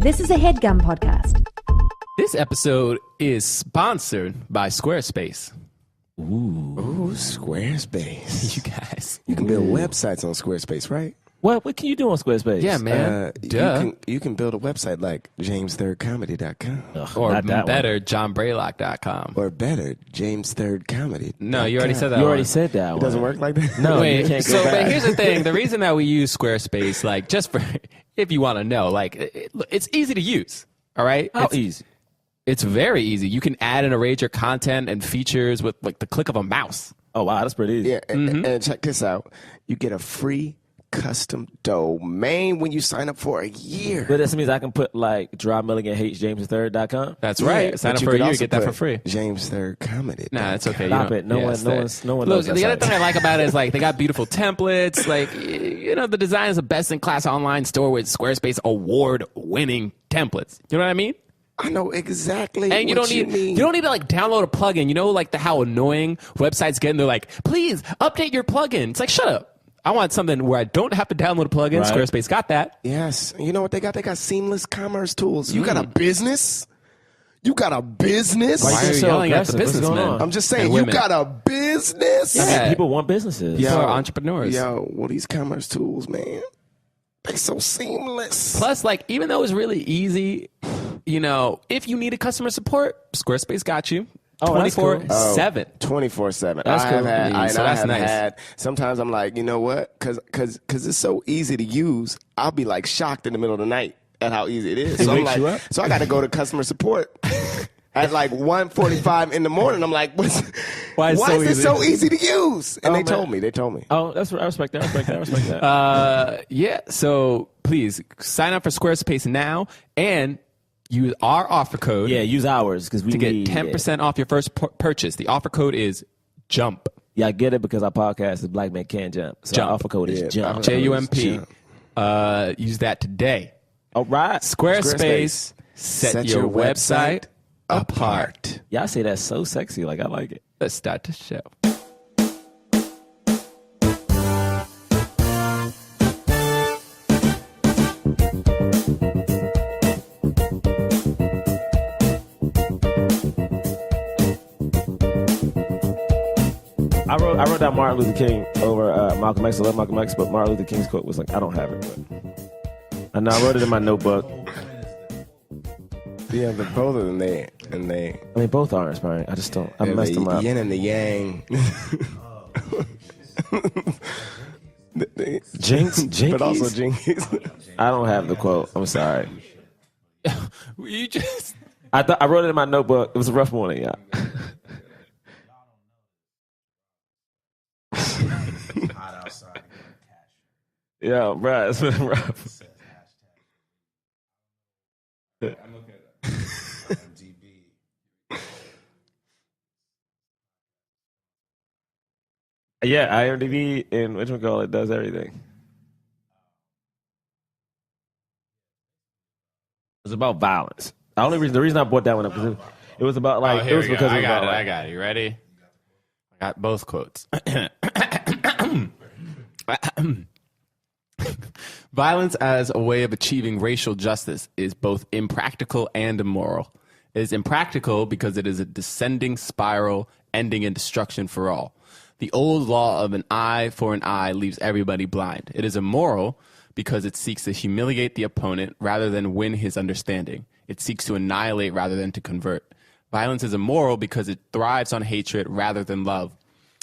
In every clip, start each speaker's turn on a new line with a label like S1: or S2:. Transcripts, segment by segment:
S1: This is a HeadGum podcast.
S2: This episode is sponsored by Squarespace.
S3: Ooh, Squarespace.
S2: You guys.
S3: You can build websites on Squarespace, right?
S4: What can you do on Squarespace?
S2: Yeah, man.
S3: You can build a website like jamesthirdcomedy.com.
S2: Or better, johnbraylock.com.
S3: Or better, jamesthirdcomedy.
S2: No, you already said that
S4: You
S2: one.
S4: already said that one.
S3: It doesn't work like that?
S4: No,
S2: Wait,
S4: you can't go back.
S2: but here's the thing. The reason that we use Squarespace, like, just for, if you want to know, like, it's easy to use, all right?
S4: How
S2: it's
S4: easy?
S2: It's very easy. You can add and arrange your content and features with, like, the click of a mouse.
S4: Oh, wow, that's pretty easy.
S3: Yeah, and check this out. You get a free custom domain when you sign up for a year.
S4: But this means I can put, like, Jerah Milligan hates James3rd.com?
S2: That's right. Sign up for a year, you get that for free.
S3: James Third Comedy.
S2: Nah, it's okay.
S4: Stop it. No one knows
S2: Look,
S4: that
S2: the other
S4: site.
S2: thing I like about it is, like, they got beautiful templates. Like, you know, the design is a best-in-class online store with Squarespace award-winning templates. You know what I mean?
S3: I know exactly
S2: And you
S3: what
S2: don't need
S3: mean.
S2: you don't need to, like, download a plugin. You know, like, how annoying websites get, and they're like, please update your plugin. It's like, shut up. I want something where I don't have to download a plugin.
S4: Right.
S2: Squarespace got that.
S3: Yes. You know what they got? They got seamless commerce tools. You got a business? You got a business?
S2: Why are you
S4: so
S2: yelling at the
S4: aggressive? What's going
S2: businessmen?
S4: on?
S3: I'm just saying,
S2: And
S3: you
S2: women.
S3: got a business?
S2: Yeah.
S4: I mean, people want businesses.
S2: Yeah. For entrepreneurs.
S3: Yo, well, these commerce tools, man, they so seamless.
S2: Plus, like, even though it's really easy, you know, if you needed customer support, Squarespace got you.
S4: Oh, that's cool.
S2: 24/7.
S3: 24/7.
S4: That's
S3: I
S4: cool.
S3: have had,
S2: So
S3: I
S2: that's
S3: have
S2: nice.
S3: had, sometimes I'm like, you know what? Cause it's so easy to use. I'll be like shocked in the middle of the night at how easy it is.
S4: It
S3: So I'm
S4: wakes
S3: like,
S4: you up?
S3: so I got to go to customer support at like 1:45 in the morning. I'm like,
S2: Why is it so
S3: is it
S2: easy?
S3: so easy to use? And
S4: Oh,
S3: they
S4: man.
S3: told me. They told me.
S4: Oh, I respect that.
S2: Yeah, so please sign up for Squarespace now and use our offer code
S4: Yeah, use ours because we
S2: to get
S4: need
S2: 10% off your first purchase. The offer code is JUMP.
S4: Yeah, I get it because our podcast is Black Men Can't Jump. So
S2: Jump.
S4: our offer code is
S3: Yeah,
S4: JUMP.
S2: JUMP. Use that today.
S4: All right.
S2: Squarespace, set your website apart.
S4: Y'all say that's so sexy. Like, I like it.
S2: Let's start the show.
S4: I wrote down Martin Luther King over Malcolm X. I love Malcolm X, but Martin Luther King's quote was like, I don't have it. But I know I wrote it in my notebook.
S3: Yeah, but both of them, they.
S4: I mean, both are inspiring. I just don't. I messed them
S3: the
S4: up.
S3: yin and the yang.
S4: Jinx,
S3: But also jinkies.
S4: I don't have the quote. I'm sorry.
S2: You just...
S4: I wrote it in my notebook. It was a rough morning, yeah. Yeah, bro, it's been rough. Yeah, IMDb and whatchamacallit does everything. It's about violence. The reason I brought that one up because it was about like it was because it was about like,
S2: I got it. You ready? I got both quotes. Violence as a way of achieving racial justice is both impractical and immoral. It is impractical because it is a descending spiral ending in destruction for all. The old law of an eye for an eye leaves everybody blind. It is immoral because it seeks to humiliate the opponent rather than win his understanding. It seeks to annihilate rather than to convert. Violence is immoral because it thrives on hatred rather than love.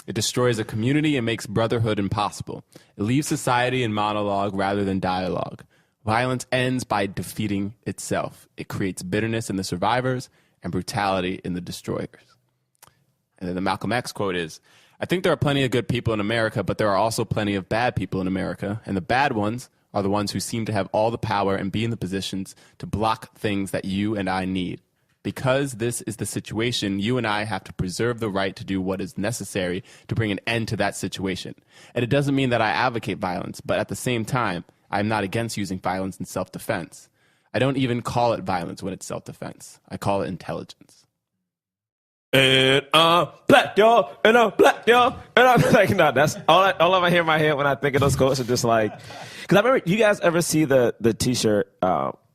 S2: It destroys a community and makes brotherhood impossible. It leaves society in monologue rather than dialogue. Violence ends by defeating itself. It creates bitterness in the survivors and brutality in the destroyers. And then the Malcolm X quote is, I think there are plenty of good people in America, but there are also plenty of bad people in America. And the bad ones are the ones who seem to have all the power and be in the positions to block things that you and I need. Because this is the situation, you and I have to preserve the right to do what is necessary to bring an end to that situation. And it doesn't mean that I advocate violence, but at the same time, I'm not against using violence in self-defense. I don't even call it violence when it's self-defense. I call it intelligence.
S4: And black y'all, and I'm black y'all, and I'm like, no, that's all I hear in my head when I think of those quotes are just like, because I remember, you guys ever see the t-shirt,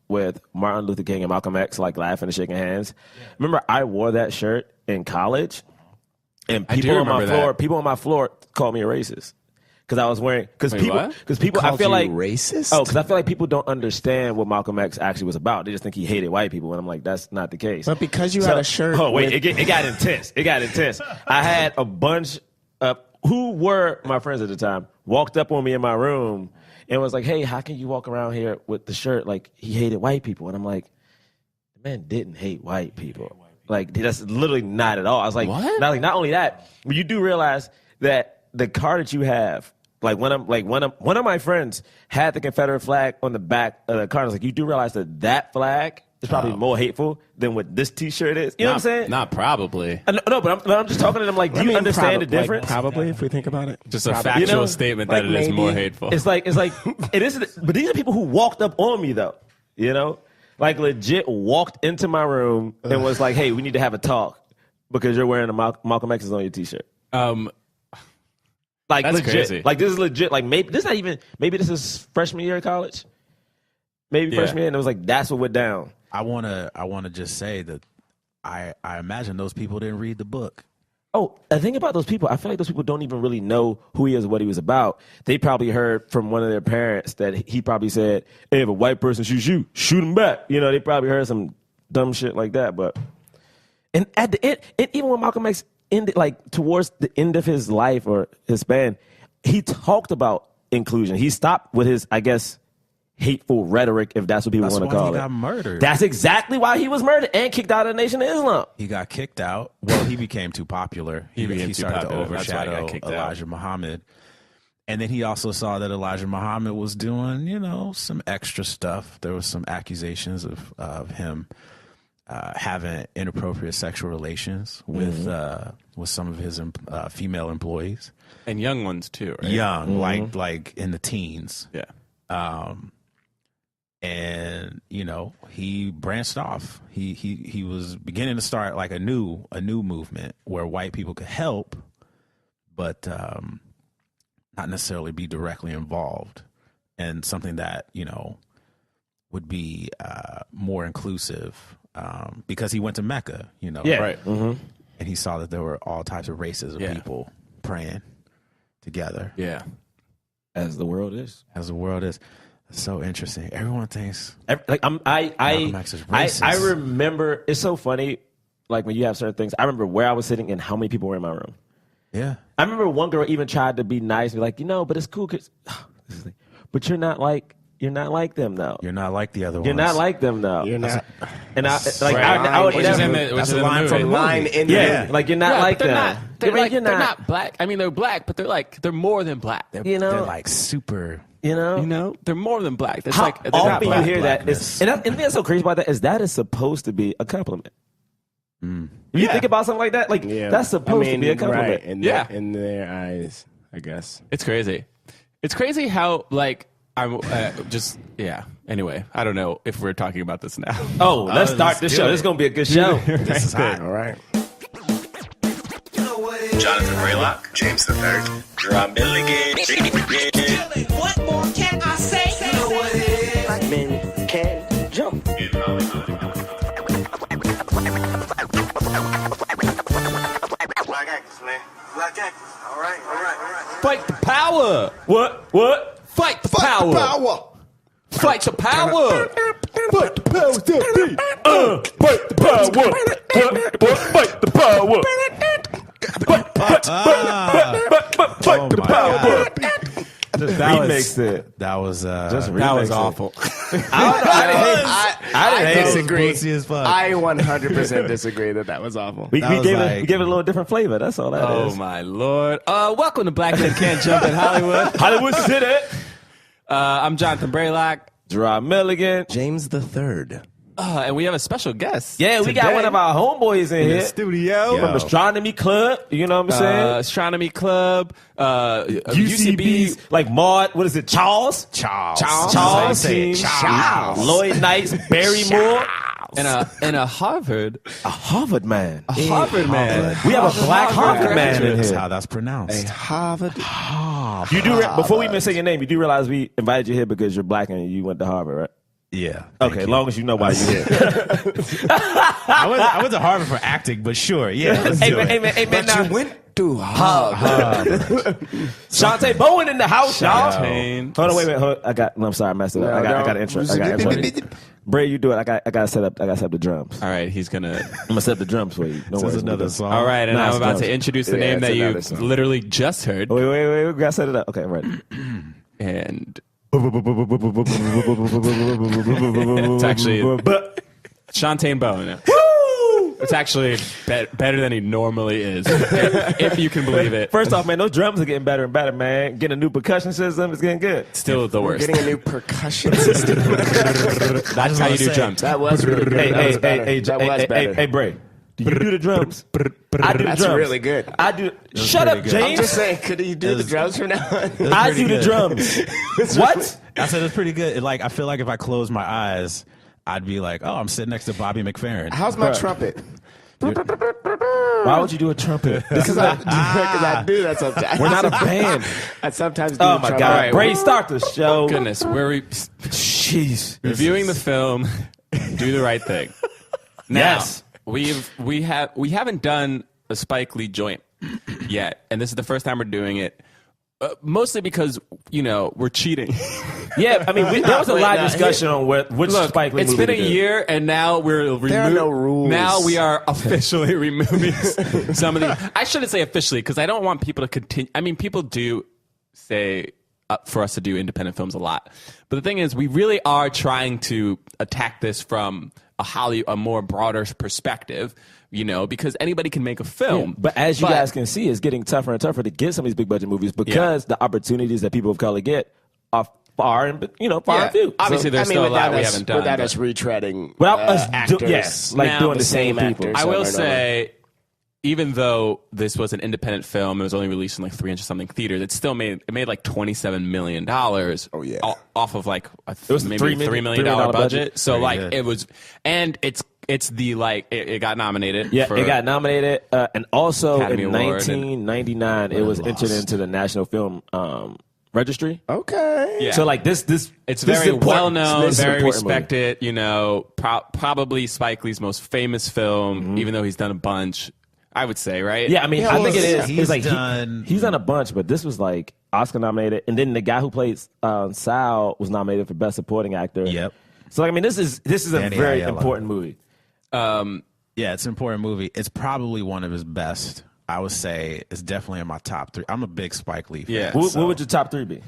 S4: with Martin Luther King and Malcolm X, like laughing and shaking hands. Remember, I wore that shirt in college, and people on my floor called me a racist. Because I was wearing, because people, I feel like
S3: racist.
S4: Oh, because I feel like people don't understand what Malcolm X actually was about. They just think he hated white people, and I'm like, that's not the case.
S3: But because you had a shirt.
S4: Oh wait, it got intense. It got intense. I had a bunch of who were my friends at the time walked up on me in my room and was like, "Hey, how can you walk around here with the shirt like he hated white people?" And I'm like, the man didn't hate white people. Like that's literally not at all. I was like,
S2: what?
S4: Not only that, but you do realize that the car that you have. Like one of my friends had the Confederate flag on the back of the car. I was like, you do realize that flag is probably more hateful than what this T-shirt is. You know what I'm saying?
S2: Not probably.
S4: No, but I'm just talking to them. Like, do you understand the difference?
S3: Like, probably, if we think about it,
S2: Just a factual statement that it is more hateful.
S4: It's like it is. But these are people who walked up on me though. You know, like legit walked into my room and was like, "Hey, we need to have a talk because you're wearing a Malcolm X is on your T-shirt." Like
S2: That's
S4: legit.
S2: crazy.
S4: Like this is legit. Like maybe this is freshman year of college. Maybe freshman year, and it was like that's what went down.
S5: I wanna just say that I imagine those people didn't read the book.
S4: Oh, the thing about those people, I feel like those people don't even really know who he is or what he was about. They probably heard from one of their parents that he probably said, "Hey, if a white person shoots you, shoot him back." You know, they probably heard some dumb shit like that. But and at the end, and even when Malcolm X ended, like towards the end of his life or his span, he talked about inclusion. He stopped with his, I guess, hateful rhetoric, if that's what people want to call it.
S5: He got murdered.
S4: That's exactly why he was murdered and kicked out of the Nation of Islam.
S5: He got kicked out. Well, he became too popular. He started to overshadow Elijah Muhammad. And then he also saw that Elijah Muhammad was doing, some extra stuff. There was some accusations of him having inappropriate sexual relations with some of his female employees
S2: and young ones too, right?
S5: Young, like in the teens.
S2: Yeah.
S5: And he branched off. He was beginning to start like a new movement where white people could help, but not necessarily be directly involved, and something that would be more inclusive. Because he went to Mecca,
S2: Right. Mm-hmm.
S5: And he saw that there were all types of races of people praying together.
S2: Yeah.
S4: As the world is.
S5: It's so interesting. Everyone thinks
S4: Malcolm
S5: X is racist.
S4: I remember, it's so funny, like when you have certain things, I remember where I was sitting and how many people were in my room.
S5: Yeah.
S4: I remember one girl even tried to be nice, be like, but it's cool, but you're not like them though.
S5: You're not like the other ones.
S4: You're not like them though.
S3: You're not.
S4: And I would never.
S5: That's a line from
S3: line in
S4: Yeah, like you're not like them.
S2: They're not black. I mean, they're black, but they're more than black.
S5: They're like super.
S2: They're more than black. It's
S4: How
S2: like they're
S4: often
S2: not
S4: you
S2: black.
S4: hear that? And that's so crazy about that is that is supposed to be a compliment. You think about something like that, like that's supposed to be a compliment.
S3: Right. In their eyes, I guess.
S2: It's crazy. It's crazy how I'm Anyway, I don't know if we're talking about this now.
S4: Oh, let's start the show. This is gonna be a good show.
S3: This is hot. All right.
S6: Jonathan Braylock, James III, Jerah Milligan.
S7: What more can I say? You know what it is.
S3: Black men can jump.
S6: Black actors, man. Black actors. All right.
S2: Fight the power.
S4: What?
S2: Fight the power. Fight the power.
S4: Fight the power. Fight the power. Fight the power. Fight the power.
S5: That was
S2: awful.
S3: I disagree.
S5: Pussy as fuck.
S3: I 100% disagree that was awful.
S4: We gave it a little different flavor. That's all that is.
S2: Oh my lord! Welcome to Black Men Can't Jump in Hollywood.
S4: Hollywood City.
S2: I'm Jonathan Braylock.
S4: Jerah Milligan.
S3: James III.
S2: And we have a special guest.
S4: Yeah, we got one of our homeboys in here.
S2: Studio.
S4: From Astronomy Club. You know what I'm saying?
S2: Astronomy Club.
S4: UCB's like Maud. What is it? Charles. Team. Lloyd Knights. Barry Moore.
S2: And a Harvard.
S4: A Harvard man.
S2: We have
S4: a black Harvard man in
S5: That's
S4: here.
S5: how that's pronounced.
S3: A Harvard.
S4: You do before we even say your name, you do realize we invited you here because you're black and you went to Harvard, right?
S5: Yeah.
S4: Okay, as long as you know why you're here.
S5: I went to Harvard for acting, but sure, yeah. Let's do it.
S4: Hey, man, now,
S3: You went through hard.
S4: Shawtane Bowen in the house, y'all.
S2: Shawtane.
S4: Hold on, wait. I'm sorry, I messed it up. I got an intro. Bray, you do it. I got set up the drums.
S2: All right, he's gonna.
S4: I'm gonna set up the drums for you. No
S5: This
S4: worries.
S5: is another song.
S2: All right, and
S4: Nah,
S2: I'm
S4: it's
S2: about
S4: drums.
S2: to introduce the
S3: Yeah,
S2: name
S3: it's
S2: that you
S3: another song.
S2: literally just heard.
S4: Wait. We gotta set it up. Okay, I'm ready.
S2: And it's actually Shawtane Bowen. It's actually better than he normally is, if you can believe it.
S4: First off, man, those drums are getting better and better, man. Getting a new percussion system is getting good.
S2: Still the worst.
S3: Getting a new percussion system.
S2: That's how you do drums.
S3: That was really good. That was better.
S4: Hey, Bray. Do you do the drums? I do the
S3: That's
S4: drums.
S3: really good.
S4: I do. Shut up,
S5: pretty good.
S3: I'm
S4: James.
S3: just saying, could you do the drums from now on?
S4: I
S5: pretty
S4: do the
S5: good.
S4: drums. What?
S5: I said it's pretty good. Like I feel like if I close my eyes, I'd be like, oh, I'm sitting next to Bobby McFerrin.
S3: How's my trumpet?
S4: Why would you do a trumpet?
S3: Because I do that sometimes.
S4: We're not a band.
S3: I sometimes do
S4: Oh
S3: the
S4: my
S3: trumpet.
S4: God,
S2: right,
S4: Bray, start the show.
S2: Goodness, we're
S4: Jeez.
S2: reviewing the film. Do the right thing. Now,
S4: Yes.
S2: we haven't done a Spike Lee joint yet, and this is the first time we're doing it. Mostly because we're cheating.
S4: Yeah, I mean, there was a live discussion on which
S2: Look,
S4: Spike Lee
S2: it's
S4: movie
S2: been
S4: to
S2: a
S4: do.
S2: year, and now we're
S3: There are no rules.
S2: Now we are officially removing some of these. I shouldn't say officially because I don't want people to continue. I mean, people do say for us to do independent films a lot, but the thing is, we really are trying to attack this from a more broader perspective. Because anybody can make a film.
S4: Yeah, but as you guys can see, it's getting tougher and tougher to get some of these big budget movies because the opportunities that people of color get are far and few.
S2: Obviously, there's still a lot we haven't done.
S3: Without
S2: but-
S3: us retreading
S4: Without us
S3: actors.
S2: Now,
S4: doing
S3: the
S4: the same
S3: same
S4: people.
S3: actors.
S2: I will
S3: over and over.
S2: say, even though this was an independent film, it was only released in like 300-something theaters. It still made like $27 million.
S3: Oh, yeah.
S2: Off of like
S4: was
S2: maybe
S4: $3
S2: $3 million
S4: budget.
S2: budget. So
S5: Very
S2: like
S5: good.
S2: it was, and it's the like it got nominated.
S4: Yeah,
S2: for,
S4: it got nominated, and also
S2: Academy
S4: in
S2: Award
S4: 1999, it was entered into the National Film Registry.
S3: Okay.
S2: Yeah.
S4: So like this
S2: It's
S4: this
S2: very
S4: is important.
S2: well known,
S4: This is an
S2: very
S4: important movie.
S2: respected. Probably Spike Lee's most famous film, even though he's done a bunch. I would say, right?
S4: Yeah, I mean,
S3: Yeah,
S4: I think it
S3: well,
S4: is.
S5: he's
S4: It's like
S5: done-
S4: he's done a bunch, but this was like Oscar nominated, and then the guy who played Sal was nominated for Best Supporting Actor.
S5: Yep.
S4: So I mean, this is a
S5: Danny
S4: very
S5: Aiello.
S4: important movie.
S5: Yeah, it's an important movie. It's probably one of his best. I would say it's definitely in my top 3. I'm a big Spike Lee fan.
S2: Yeah.
S4: What
S5: so
S4: would your top 3 be?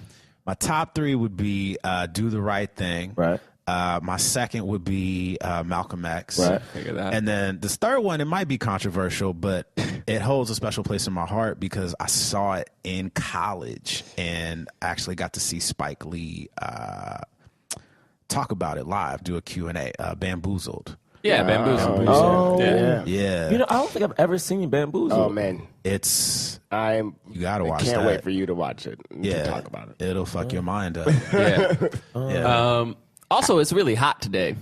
S5: my top 3 would be Do the Right Thing.
S4: Right.
S5: My second would be Malcolm X.
S4: Right.
S2: Figure that.
S5: And then this third one, it might be controversial, but it holds a special place in my heart because I saw it in college and actually got to see Spike Lee talk about it live, do a Q&A, Bamboozled.
S2: Yeah, Bamboozled.
S4: Oh,
S2: yeah.
S5: Yeah.
S4: You know, I don't think I've ever seen Bamboozled.
S3: Oh man,
S5: It's,
S3: you
S5: gotta watch
S3: Can't
S5: that.
S3: wait for you to watch it.
S5: yeah.
S3: To talk about it.
S5: It'll fuck your mind up.
S2: Yeah.
S5: Yeah.
S2: Also, it's really hot today.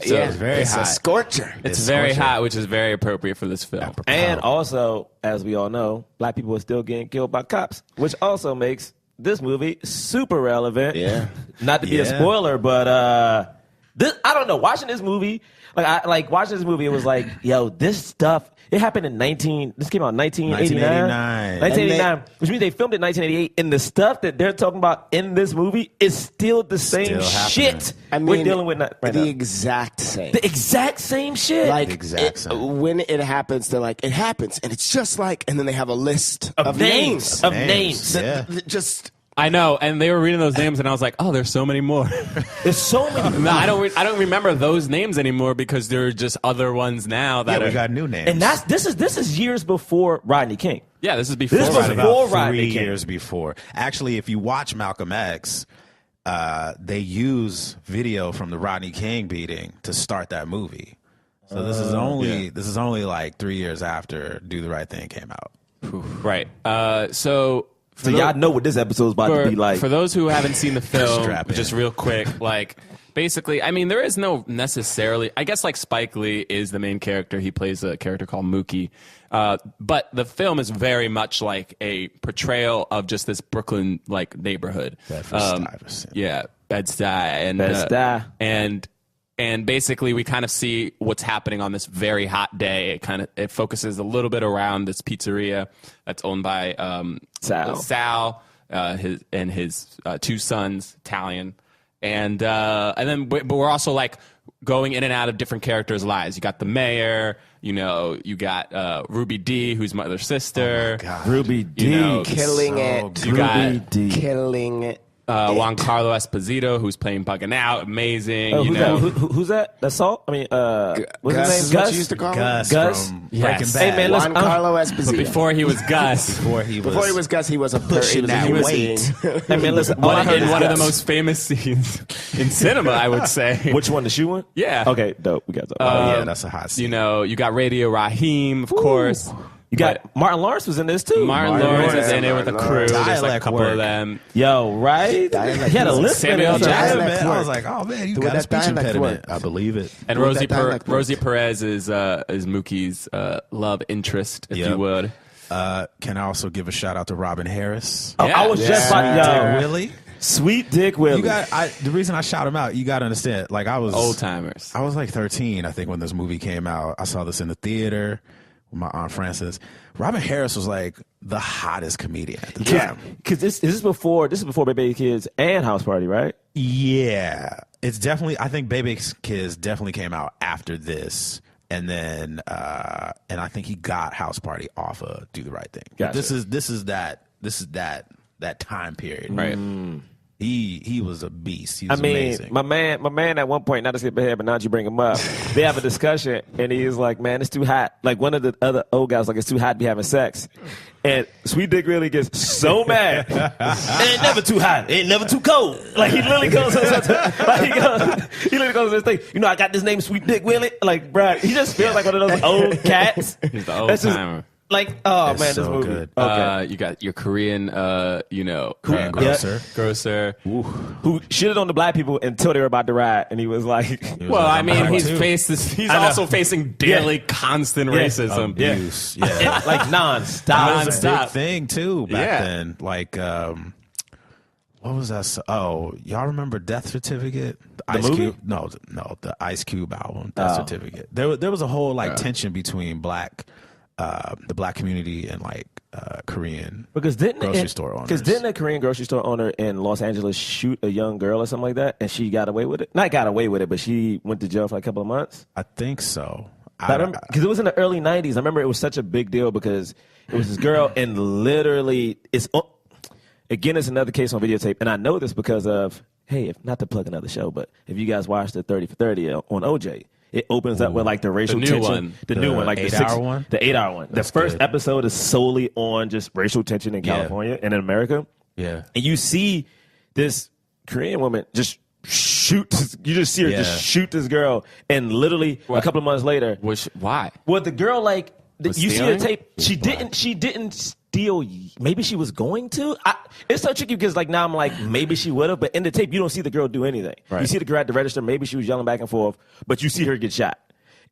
S2: So
S3: yeah,
S5: it's very
S3: it's
S5: hot.
S3: a scorcher.
S2: It's
S5: It's
S2: very
S5: scorching.
S2: hot, which is very appropriate for this film.
S4: And also, as we all know, black people are still getting killed by cops, which also makes this movie super relevant.
S3: Yeah.
S4: Not to be a
S5: Yeah.
S4: spoiler, but I don't know. Watching this movie, watching this movie, it was like, yo, this stuff. It happened this came out in 1989. 1989, which means they filmed it in 1988, and the stuff that they're talking about in this movie is still the same
S5: Still
S4: shit
S5: happening.
S4: we're dealing with right
S3: the
S4: now.
S3: exact same.
S4: The exact same shit.
S3: Like
S5: The exact same.
S3: when it happens, they're like, it happens, and it's just like, and then they have a list
S4: of names. Of names.
S5: Yeah.
S3: Just
S2: I know, and they were reading those names, and I was like, "Oh, there's so many more."
S4: There's so many.
S2: No, I don't remember those names anymore because there are just other ones now that
S5: Yeah,
S2: are.
S5: we got new names.
S4: And this is years before Rodney King.
S2: Yeah, this is before.
S4: This was
S2: Rodney.
S4: before
S5: about
S4: Rodney
S5: 3
S4: King.
S5: years before. Actually, if you watch Malcolm X, they use video from the Rodney King beating to start that movie. So this is only like 3 years after Do the Right Thing came out.
S2: Right. So
S4: y'all know what this episode is about to be like.
S2: For those who haven't seen the film,
S5: Strap in.
S2: just real quick, like basically, I mean, there is no necessarily. I guess like Spike Lee is the main character. He plays a character called Mookie, but the film is very much like a portrayal of just this Brooklyn like neighborhood.
S5: Bedford-Stuyvesant.
S2: Yeah. Bed-Stuy, and basically we kind of see what's happening on this very hot day. It focuses a little bit around this pizzeria that's owned by Sal, his two sons, Italian, and then but we're also like going in and out of different characters' lives. You got the mayor, you got Ruby D, who's my other sister.
S5: Oh my God.
S4: Ruby D,
S3: killing it.
S2: You got
S3: Killing it.
S2: Juan Carlo Esposito, who's playing Bugging Out, amazing.
S4: Oh, who's that? That's Salt? I mean, what's
S3: Gus
S4: his
S3: is
S4: name?
S3: what you used to call him?
S4: Gus?
S5: from
S2: Yes.
S5: Breaking Bad.
S4: Hey, man,
S3: Juan Carlo Esposito.
S2: But before he was Gus,
S5: Before he was
S3: Gus, he was a
S5: pushing that
S3: he was
S5: weight.
S4: Hey, man, listen. All I heard
S2: in
S4: is
S2: one of the
S4: Gus.
S2: most famous scenes in cinema, I would say.
S4: Which one? The shoe one?
S2: Yeah.
S4: Okay, dope. We got that.
S5: yeah, that's a hot scene.
S2: You got Radio Raheem, of course.
S4: You got Martin Lawrence was in this too.
S2: Martin Lawrence is in it with a crew. There's like a
S5: Dialect
S2: couple of
S5: work.
S2: them.
S4: Yo, right? He had a list.
S2: Samuel
S4: in it.
S2: Jackson.
S3: Dialect
S5: I
S3: work.
S5: was like, oh man, you
S3: Do
S5: got a
S3: that
S5: speech
S3: dialect
S5: impediment.
S3: work.
S5: I believe it.
S2: And
S3: What that dialect
S2: Rosie Perez is Mookie's love interest, if
S5: Yep.
S2: you would.
S5: Can I also give a shout out to Robin Harris?
S4: Oh, I was just about
S5: Really?
S4: Sweet Dick Willie.
S5: The reason I shout him out, you got to understand. Like I was
S2: Old timers.
S5: I was like 13, I think, when this movie came out. I saw this in the theater with my Aunt Frances. Robin Harris was like the hottest comedian at the time.
S4: Because this is before Baby Kids and House Party, right?
S5: Yeah, it's definitely. I think Baby's Kids definitely came out after this, and then and I think he got House Party off of Do the Right Thing.
S4: Gotcha.
S5: This is that time period.
S2: Right.
S5: He was a beast. He
S4: I
S5: was
S4: mean,
S5: amazing.
S4: my man at one point, not to skip ahead, but now that you bring him up, they have a discussion, and he's like, man, it's too hot. Like, one of the other old guys, like, it's too hot to be having sex. And Sweet Dick really gets so mad. It ain't never too hot. It ain't never too cold. Like, he literally goes to this thing. I got this name, Sweet Dick Willie. Like, bruh, he just feels like one of those old cats.
S2: He's the old timer.
S4: Like, oh,
S5: It's
S4: man,
S5: so
S4: this movie.
S5: good.
S4: Okay.
S2: You got your Korean,
S5: Korean Grocer.
S2: Grocer.
S4: Who shitted on the black people until they were about to ride, and he was like,
S2: Well, I mean,
S5: I'm
S2: he's
S5: too.
S2: he's also facing daily, constant racism.
S5: Abuse. Yeah.
S4: like nonstop.
S5: That was a
S2: Nonstop.
S5: big thing too back
S2: Yeah.
S5: then. Like, what was that? Oh, y'all remember Death Certificate? The Ice
S4: movie?
S5: Cube? No, the Ice Cube album, Death Certificate. There was a whole like tension between the black community and like Korean grocery store owners.
S4: Because didn't a Korean grocery store owner in Los Angeles shoot a young girl or something like that, and she got away with it? Not got away with it, but she went to jail for like a couple of months.
S5: I think so.
S4: Because it was in the early 90s. I remember it was such a big deal because it was this girl, and literally, again, it's another case on videotape. And I know this because of, hey, not to plug another show, but if you guys watched the 30 for 30 on OJ, it opens up with like the racial
S2: new
S4: tension.
S2: one.
S4: The new one, like the
S5: 8-hour one?
S4: The 8-hour one.
S5: That's
S4: the first
S5: good.
S4: episode is solely on just racial tension in California and in America.
S5: Yeah.
S4: And you see this Korean woman just shoot. You just see her just shoot this girl, and literally a couple of months later,
S2: Why?
S4: well, the girl like
S2: Was
S4: you see the
S2: stealing?
S4: tape. She didn't steal. Maybe she was going to. It's so tricky because like now I'm like maybe she would have, but in the tape you don't see the girl do anything.
S2: Right.
S4: You see the girl at the register. Maybe she was yelling back and forth, but you see her get shot.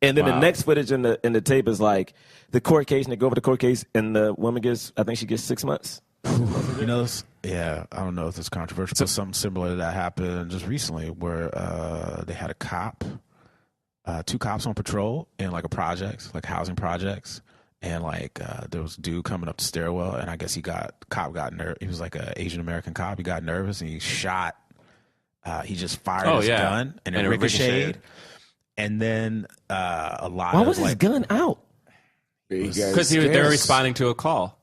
S4: And then the next footage in the tape is like the court case, and they go over the court case, and the woman I think she gets 6 months.
S5: You know, I don't know if it's controversial, but something similar to that happened just recently where they had a cop, two cops on patrol in like a project, like housing projects. And like there was a dude coming up the stairwell, and I guess cop got nervous. He was like an Asian American cop. He got nervous and he shot. He just fired his gun and it ricocheted. And then a lot.
S4: Why
S5: of
S4: was his gun out?
S2: Because they were responding to a call.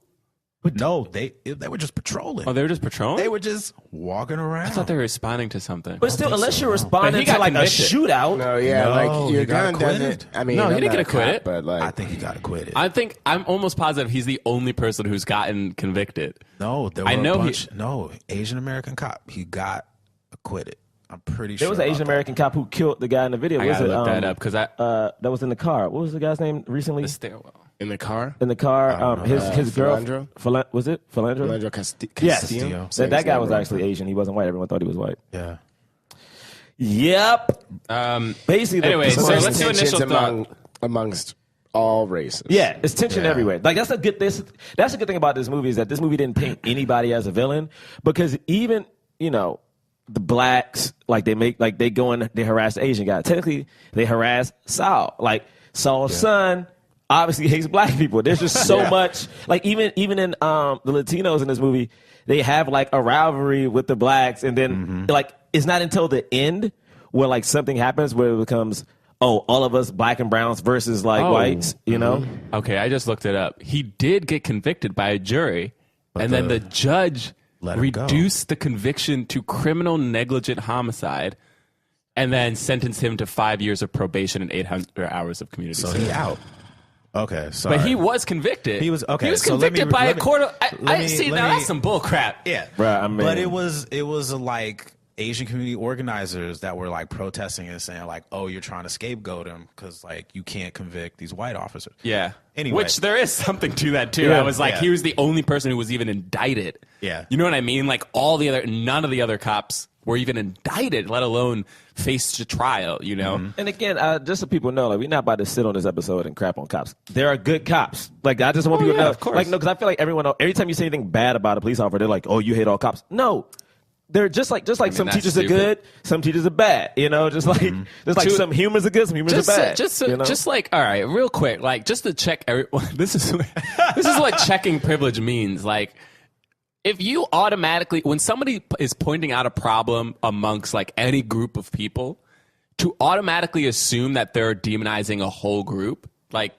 S5: No, they were just patrolling.
S2: Oh, they were just patrolling?
S5: They were just walking around.
S2: I thought they were responding to something.
S4: But still, unless you're
S2: But
S4: responding
S2: he
S4: to
S2: got
S4: like
S2: convicted.
S4: a shootout.
S3: No, yeah,
S5: No,
S3: like your
S5: he got
S3: gun
S5: acquitted.
S3: doesn't. I mean,
S2: No, he
S3: I'm
S2: didn't
S3: not
S2: get
S3: a cop,
S2: acquitted.
S3: but like,
S5: I think he got acquitted.
S2: I'm almost positive he's the only person who's gotten convicted.
S5: No, there were
S2: I know
S5: a bunch. No, Asian American cop. He got acquitted. I'm pretty
S4: There
S5: sure.
S4: was an Asian American cop who killed the guy in the video.
S2: I
S4: Was
S2: gotta
S4: it,
S2: look that up because
S4: that was in the car. What was the guy's name recently?
S2: the stairwell.
S3: in the car.
S4: In the car, his girl.
S3: Philandro?
S4: Was it Philandro?
S3: Philandro
S4: Yes.
S3: Castillo.
S4: That guy was actually Asian. He wasn't white. Everyone thought he was white.
S5: Yeah.
S4: Yep. Basically,
S2: Anyway, so
S3: there's
S2: let's do
S3: tensions
S2: initial thought.
S3: amongst all races.
S4: yeah, it's tension everywhere. Like that's a good thing about this movie is that this movie didn't paint anybody as a villain because even the blacks, like they go and they harass the Asian guy. Technically, they harass Saul. Like Saul's son obviously hates black people. There's just so much. Like even in the Latinos in this movie, they have like a rivalry with the blacks, and then like it's not until the end where like something happens where it becomes all of us black and browns versus like whites. You know?
S2: Okay, I just looked it up. He did get convicted by a jury, and then the judge reduced the conviction to criminal negligent homicide, and then sentenced him to 5 years of probation and 800 hours of community service.
S5: So he out. Okay, sorry.
S2: But he was convicted.
S5: He was okay.
S2: He was
S5: so
S2: convicted by a court of.
S5: see,
S2: That's some bull crap.
S5: Yeah,
S4: Bruh, I mean,
S5: but it was like Asian community organizers that were like protesting and saying like, "Oh, you're trying to scapegoat him because like you can't convict these white officers."
S2: Yeah.
S5: Anyway,
S2: which there is something to that too.
S4: Yeah.
S2: I was like, he was the only person who was even indicted.
S5: Yeah.
S2: You know what I mean? Like none of the other cops were even indicted, let alone faced a trial. You know.
S4: And again, just so people know, like we're not about to sit on this episode and crap on cops. There are good cops. Like I just want people to know.
S2: Of course.
S4: Like no, because I feel like every time you say anything bad about a police officer, they're like, "Oh, you hate all cops." No. They're just like some
S2: that's
S4: teachers
S2: stupid.
S4: are good, some teachers are bad. You know, just like some humans are good, some humans are bad.
S2: Just like all right, real quick, like just to check everyone. This is what checking privilege means. Like, if you automatically, when somebody is pointing out a problem amongst like any group of people, to automatically assume that they're demonizing a whole group, like.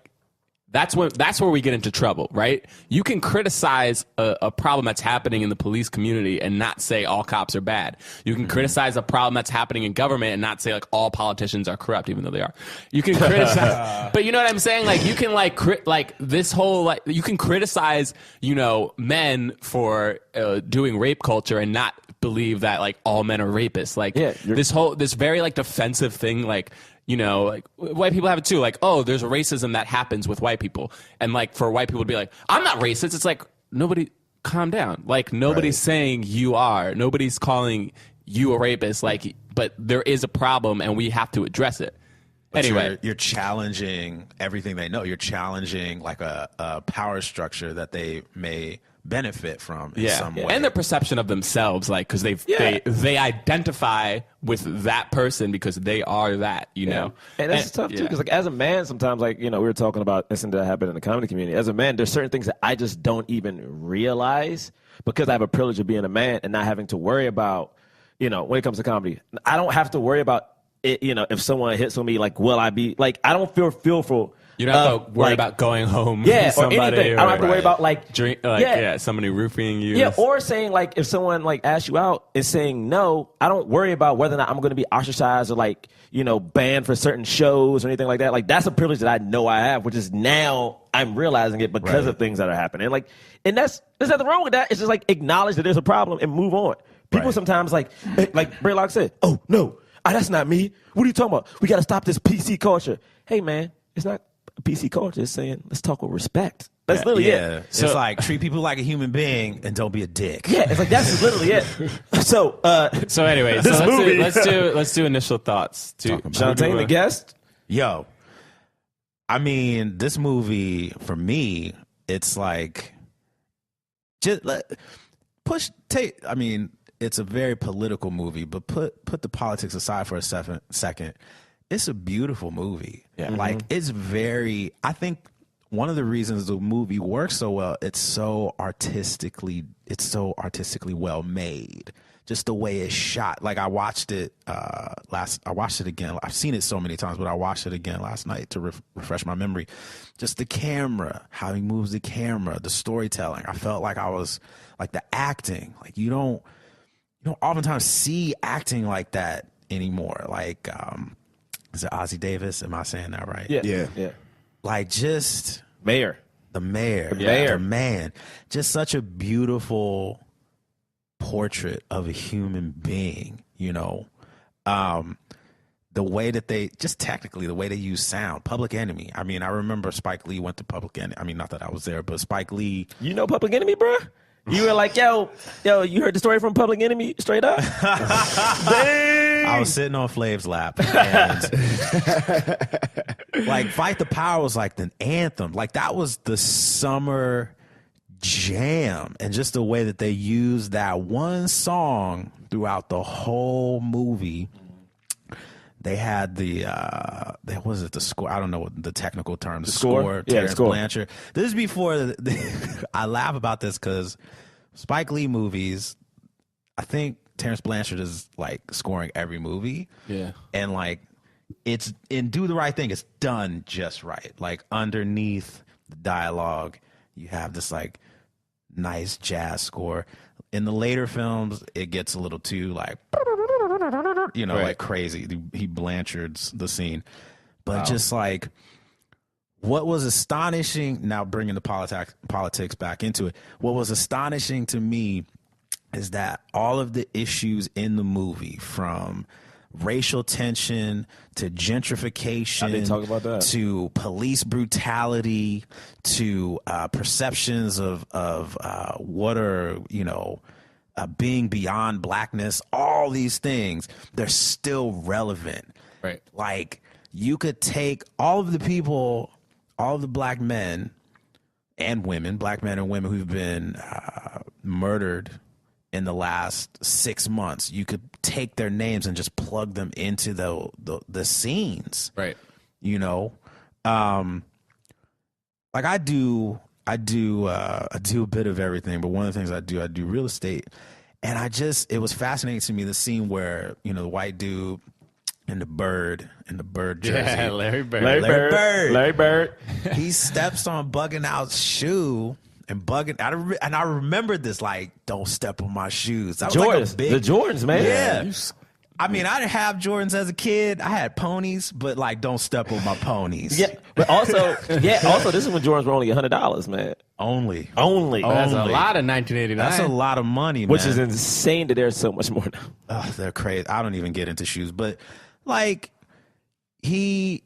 S2: That's where we get into trouble, right? You can criticize a problem that's happening in the police community and not say all cops are bad. You can criticize a problem that's happening in government and not say like all politicians are corrupt, even though they are. You can criticize, but you know what I'm saying? Like you can you can criticize men for doing rape culture and not believe that like all men are rapists. Like this very like defensive thing, like. Like white people have it too. Like, oh, there's racism that happens with white people. And like for white people to be like, I'm not racist. It's like, nobody, calm down. Like nobody's saying you are. Nobody's calling you a rapist. Like, but there is a problem and we have to address it.
S5: But
S2: anyway,
S5: you're challenging everything they know. You're challenging like a power structure that they may benefit from in some way.
S2: And their perception of themselves, like because they identify with that person because they are that, you know.
S4: And that's tough too, because like as a man, sometimes like we were talking about incident that happened in the comedy community. As a man, there's certain things that I just don't even realize because I have a privilege of being a man and not having to worry about, when it comes to comedy, I don't have to worry about it. If someone hits on me, like will I be like I don't feel fearful.
S2: You don't have to worry about going home.
S4: Yeah,
S2: with somebody,
S4: or anything. I don't have to worry about like
S2: somebody roofing you.
S4: Yeah, or saying like if someone like asks you out and saying no, I don't worry about whether or not I'm going to be ostracized or like banned for certain shows or anything like that. Like that's a privilege that I know I have, which is now I'm realizing it because of things that are happening. Like, and there's nothing wrong with that. It's just like acknowledge that there's a problem and move on. People sometimes like Braylock said, "Oh no, that's not me. What are you talking about? We got to stop this PC culture." Hey man, it's not. PC culture is saying, let's talk with respect. That's literally it.
S5: So, it's like treat people like a human being and don't be a dick.
S4: Yeah, it's like that's literally it. So
S2: anyway, let's do initial thoughts.
S4: Shawtane, the guest.
S5: Yo, I mean, this movie for me, it's like I mean, it's a very political movie, but put the politics aside for a second. It's a beautiful movie. Yeah. Like it's I think one of the reasons the movie works so well, it's so artistically well made. Just the way it's shot. Like I watched it again. I've seen it so many times, but I watched it again last night to refresh my memory. Just the camera, how he moves the camera, the storytelling. I felt like I was like the acting. Like you don't oftentimes see acting like that anymore. Like is it Ozzie Davis? Am I saying that right?
S4: Yeah.
S5: Like just
S4: Mayor.
S5: The mayor.
S4: The
S5: man. Just such a beautiful portrait of a human being, The way that the way they use sound. Public Enemy. I mean, I remember Spike Lee went to Public Enemy. I mean, not that I was there, but Spike Lee.
S4: You know Public Enemy, bro? You were like, yo, you heard the story from Public Enemy straight up?
S5: I was sitting on Flav's lap and like Fight the Power was like the anthem. Like that was the summer jam. And just the way that they used that one song throughout the whole movie. They had the score. I don't know what the technical term. The score. Terrence Blanchard. This is before. I laugh about this because Spike Lee movies. I think Terrence Blanchard is like scoring every movie.
S2: Yeah,
S5: and like it's in Do the Right Thing. It's done just right. Like underneath the dialogue, you have this like nice jazz score. In the later films, it gets a little too like. Like crazy. He Blanchards the scene. But just like what was astonishing, now bringing the politics back into it, what was astonishing to me is that all of the issues in the movie, from racial tension to gentrification,
S4: I didn't talk about that,
S5: to police brutality, to perceptions of what are, being beyond blackness, all these things, they're still relevant.
S2: Right.
S5: Like, you could take all of the people, all of the black men and women, black men and women who've been murdered in the last 6 months. You could take their names and just plug them into the scenes.
S2: Right.
S5: Like I do a bit of everything, but one of the things I do real estate. And it was fascinating to me, the scene where, the white dude in the bird jersey.
S2: Yeah, Larry Bird.
S4: Larry Bird.
S5: He steps on Bugging Out's shoe and I remembered this, like, don't step on my shoes. That was
S4: Jordans.
S5: like
S4: The Jordans, man.
S5: Yeah. I mean, I didn't have Jordans as a kid. I had ponies, but like, don't step on my ponies.
S4: Yeah, but also, this is when Jordans were only $100, man.
S5: Only.
S2: That's a lot of 1989.
S5: That's a lot of money, man.
S4: Which is insane that there's so much more now.
S5: Oh, they're crazy. I don't even get into shoes, but like they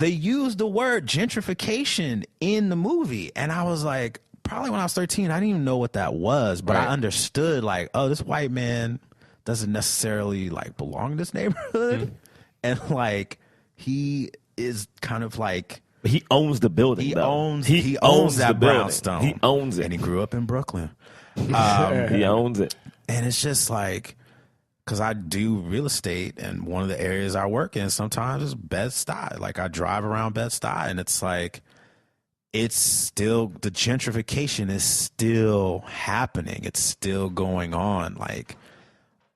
S5: used the word gentrification in the movie, and I was like, probably when I was 13, I didn't even know what that was, but I understood, like, oh, this white man doesn't necessarily like belong in this neighborhood, and like he is kind of like,
S4: he owns the building.
S5: He owns that brownstone.
S4: He owns it,
S5: and he grew up in Brooklyn.
S4: He owns it,
S5: and it's just like, because I do real estate, and one of the areas I work in sometimes is Bed-Stuy. Like, I drive around Bed-Stuy, and it's like, it's still, the gentrification is still happening. It's still going on. Like,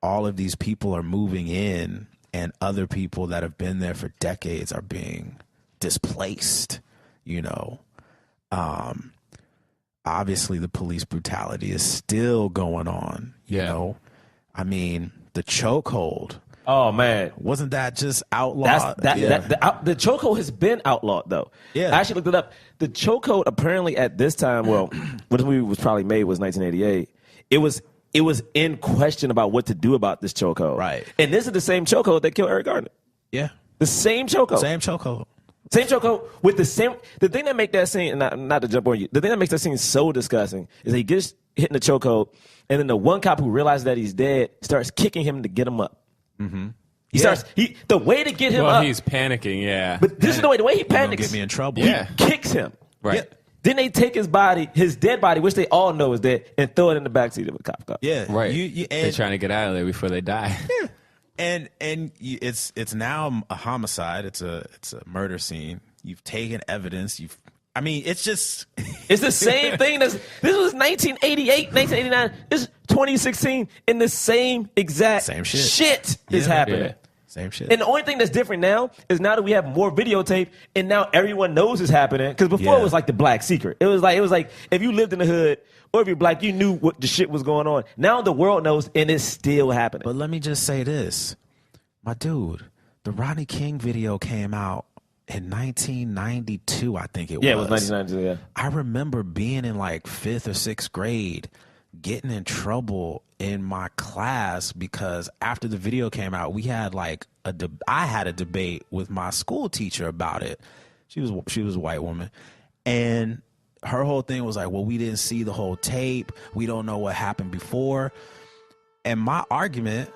S5: all of these people are moving in, and other people that have been there for decades are being displaced, obviously the police brutality is still going on, you know? I mean, the chokehold.
S4: Oh man,
S5: wasn't that just outlawed?
S4: The chokehold has been outlawed, though.
S5: Yeah,
S4: I actually looked it up. The chokehold apparently at this time, well, when the movie was probably made was 1988. It was in question about what to do about this chokehold.
S5: Right.
S4: And this is the same chokehold that killed Eric Garner.
S5: Yeah.
S4: The same chokehold.
S5: Same chokehold
S4: with the same. The thing that make that scene, not to jump on you, the thing that makes that scene so disgusting is he gets hit in the chokehold, and then the one cop who realizes that he's dead starts kicking him to get him up.
S5: Mm-hmm.
S4: The way to get him up.
S2: Well, he's panicking, yeah.
S4: But this is the way he panics.
S5: Get me in trouble.
S4: He kicks him.
S2: Right.
S5: Yeah.
S4: Then they take his dead body, which they all know is dead, and throw it in the backseat of a cop car.
S5: Yeah.
S2: Right. They're trying to get out of there before they die.
S5: Yeah. And it's now a homicide. It's a murder scene. You've taken evidence. It's just
S4: it's the same thing. This was 1988, 1989. This is 2016, and the same exact shit is happening.
S5: Yeah. Same shit.
S4: And the only thing that's different now is now that we have more videotape, and now everyone knows it's happening. Because before it was like the black secret. It was like if you lived in the hood or if you're black, you knew what the shit was going on. Now the world knows, and it's still happening.
S5: But let me just say this, my dude. The Rodney King video came out in 1992, I think it was.
S4: Yeah, it was 1992, yeah.
S5: I remember being in like 5th or 6th grade, getting in trouble in my class because after the video came out, we had like I had a debate with my school teacher about it. She was a white woman, and her whole thing was like, well, we didn't see the whole tape. We don't know what happened before. And my argument,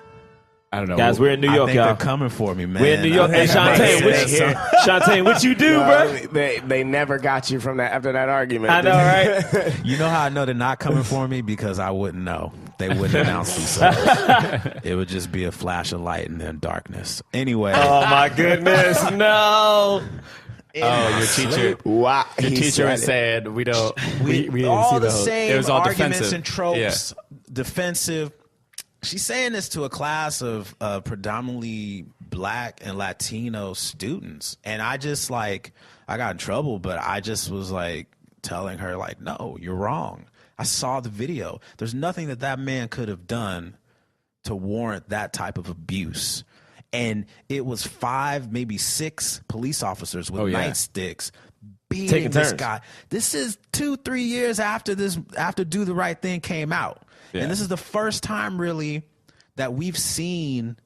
S2: I don't know.
S4: Guys, we're in New York,
S5: I think
S4: y'all.
S5: they're coming for me, man.
S4: We're in New York. Hey, Shawtane, what you do, bro?
S3: They never got you from that after that argument.
S4: I know, right?
S5: You know how I know they're not coming for me? Because I wouldn't know. They wouldn't announce themselves. It would just be a flash of light and then darkness. Anyway.
S4: Oh my goodness, no.
S2: Oh, your teacher.
S3: Wow.
S2: Your
S3: he
S2: teacher was
S3: said it.
S2: saying we didn't
S5: all
S2: see
S5: the
S2: whole-
S5: same
S2: it was all
S5: arguments
S2: defensive.
S5: and tropes, defensive. She's saying this to a class of predominantly Black and Latino students, and I just I got in trouble, but I just was telling her no, you're wrong. I saw the video. There's nothing that man could have done to warrant that type of abuse. And it was 5, maybe 6 police officers with nightsticks beating
S4: Taking
S5: this
S4: turns.
S5: guy. This is 2-3 years after Do the Right Thing came out.
S2: Yeah.
S5: And this is the first time really that we've seen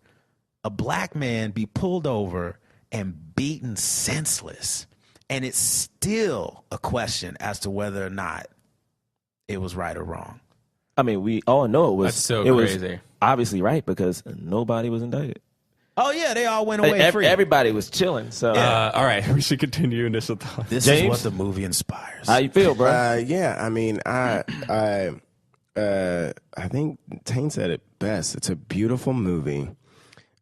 S5: a Black man be pulled over and beaten senseless. And it's still a question as to whether or not it was right or wrong.
S4: I mean, we all know it was.
S2: That's so
S4: it was
S2: crazy.
S4: obviously right because nobody was indicted.
S5: Oh, yeah, they all went away free.
S4: Everybody was chilling. So,
S2: All right, we should continue initial thoughts.
S5: This
S4: James?
S5: is what the movie inspires.
S4: how you feel, bro?
S3: Yeah, I mean, I think Tane said it best. It's a beautiful movie,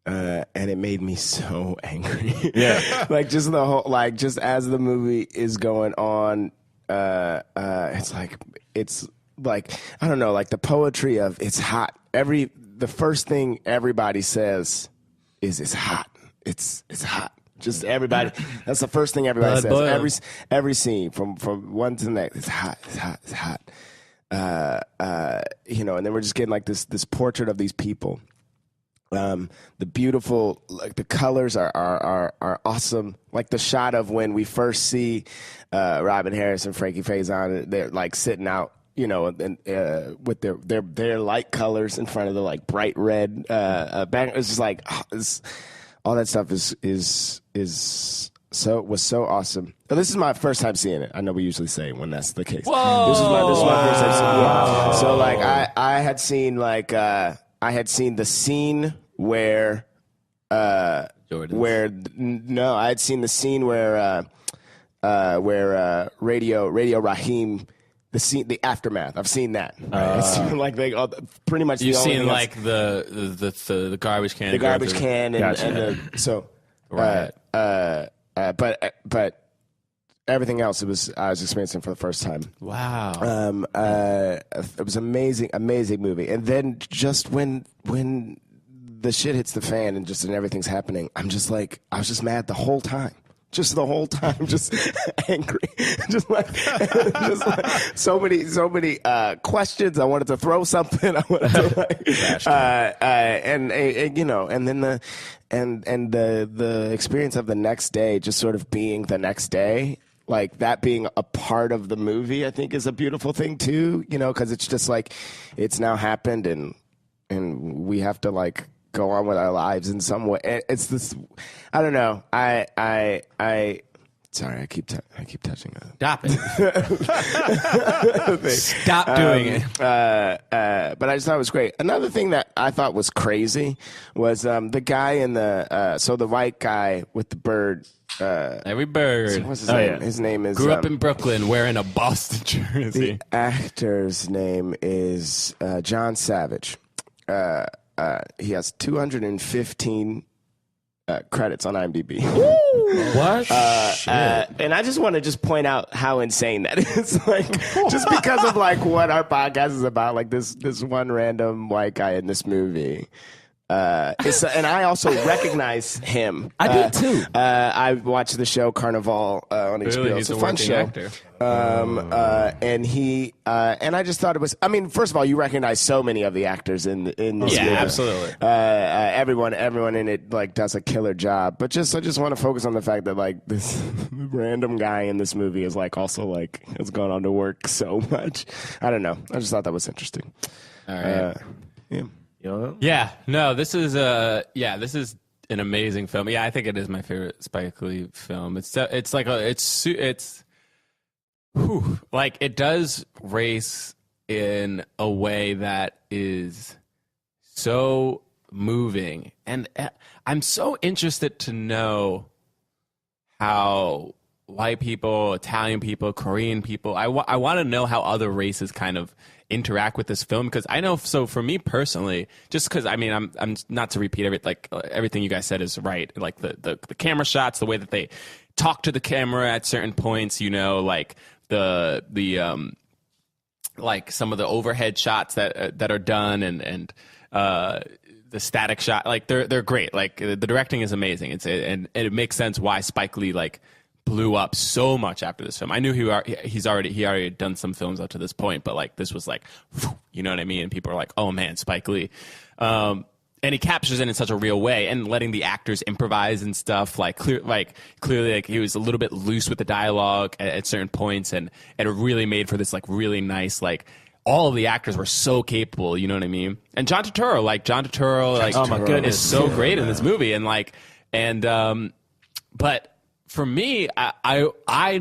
S3: and it made me so angry.
S4: Yeah.
S3: just the whole, just as the movie is going on, it's I don't know, the poetry of it's hot. The first thing everybody says is it's hot. It's hot. Just everybody. That's the first thing everybody says.
S2: boil.
S3: Every scene from one to the next. It's hot. It's hot. It's hot. And then we're just getting this portrait of these people. The beautiful, the colors are awesome. Like the shot of when we first see Robin Harris and Frankie Faison, they're sitting out, and with their light colors in front of the bright red back. It's just all that stuff was so awesome. This is my first time seeing it. I know we usually say when that's the case.
S2: Whoa.
S3: This is my first time seeing it. Yeah. So I had seen I had seen the scene where
S2: Jordan's.
S3: I had seen the scene where Radio Raheem, the aftermath. I've seen that. I've seen pretty much.
S2: You've
S3: the only
S2: seen
S3: thing
S2: the garbage can.
S3: the garbage
S2: go through.
S3: can and,
S4: Gotcha.
S3: and so
S2: Right.
S3: but everything else I was experiencing for the first time.
S2: Wow.
S3: It was amazing movie. And then just when the shit hits the fan and everything's happening, I was just mad the whole time. Just the whole time, just angry, just so many questions. I wanted to throw something. I wanted to and then the experience of the next day, just sort of being the next day, that being a part of the movie, I think is a beautiful thing too. Because it's just it's now happened and we have to go on with our lives in some way. It's this. I don't know. Sorry, I keep touching it.
S2: Stop it. Stop doing it.
S3: But I just thought it was great. Another thing that I thought was crazy was the guy in the white guy with the bird.
S2: Every bird.
S3: What's his name?
S4: yeah.
S3: His name is.
S2: Grew up in Brooklyn wearing a Boston jersey.
S3: The actor's name is John Savage. He has 215 credits on IMDb.
S4: What?
S3: And I just want to point out how insane that is. Just because of what our podcast is about, this one random white guy in this movie. And I also recognize him.
S4: I did too.
S3: I watched the show Carnival on HBO.
S2: Really?
S3: It's
S2: He's
S3: a
S2: a
S3: fun
S2: working
S3: show.
S2: actor.
S3: And he and I just thought it was. I mean, first of all, you recognize so many of the actors in this
S2: Yeah,
S3: movie.
S2: absolutely.
S3: Everyone in it does a killer job. But I just want to focus on the fact that this random guy in this movie is also has gone on to work so much. I don't know. I just thought that was interesting.
S2: All right.
S3: Yeah.
S2: Yeah, no, this is an amazing film. Yeah, I think it is my favorite Spike Lee film. It does race in a way that is so moving, and I'm so interested to know how white people, Italian people, Korean people. I want to know how other races kind of interact with this film, because I know, so for me personally, just because I mean I'm not to repeat everything you guys said is right, like the camera shots, the way that they talk to the camera at certain points, you know, like the like some of the overhead shots that are done, and the static shot, like they're great. Like the directing is amazing. And it makes sense why Spike Lee like blew up so much after this film. I knew he already had done some films up to this point, but like this was like, you know what I mean? And people are like, oh man, Spike Lee. And he captures it in such a real way, and letting the actors improvise and stuff. Clearly, like he was a little bit loose with the dialogue at certain points, and it really made for this like really nice, like all of the actors were so capable. You know what I mean? And John Turturro,
S4: oh my goodness,
S2: is so great in this movie, but for me, I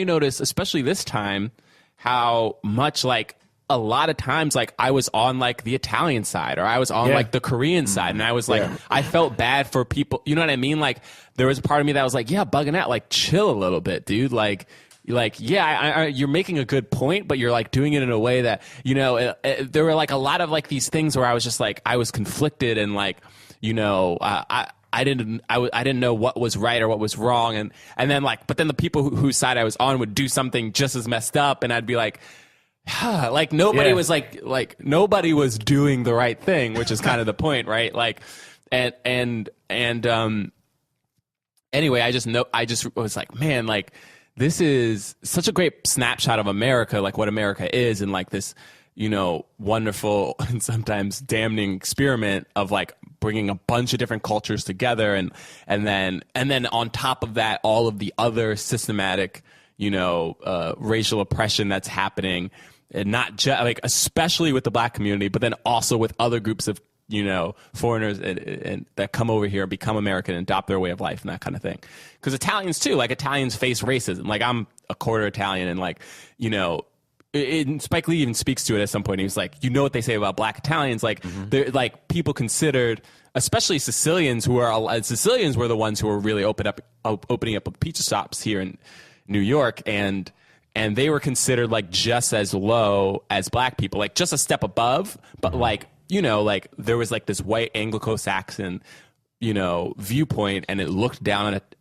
S2: noticed, especially this time, how much like a lot of times like I was on like the Italian side, or I was on like the Korean side, and I was like, I felt bad for people. You know what I mean? Like there was a part of me that was like, yeah, bugging out, like chill a little bit, dude. Like yeah, you're making a good point, but you're like doing it in a way that, you know, there were like a lot of like these things where I was just like, I was conflicted, and like, you know, I didn't know what was right or what was wrong, and then like, but then the people whose side I was on would do something just as messed up, and I'd be like, like nobody was like nobody was doing the right thing, which is kind of the point, right? Like, and anyway, I just was like, man, like this is such a great snapshot of America, like what America is, and like this, you know, wonderful and sometimes damning experiment of like bringing a bunch of different cultures together, and then on top of that, all of the other systematic, you know, racial oppression that's happening, and not just like, especially with the black community, but then also with other groups of, you know, foreigners and that come over here and become American and adopt their way of life and that kind of thing. Because Italians too, like Italians face racism. Like I'm a quarter Italian, and like, you know, Spike Lee even speaks to it at some point. He was like, you know what they say about black Italians? Like, they're like people considered, especially Sicilians, Sicilians were the ones who were really opening up pizza shops here in New York, and they were considered like just as low as black people, like just a step above, but like, you know, like there was like this white Anglo-Saxon, you know, viewpoint, and it looked down on it.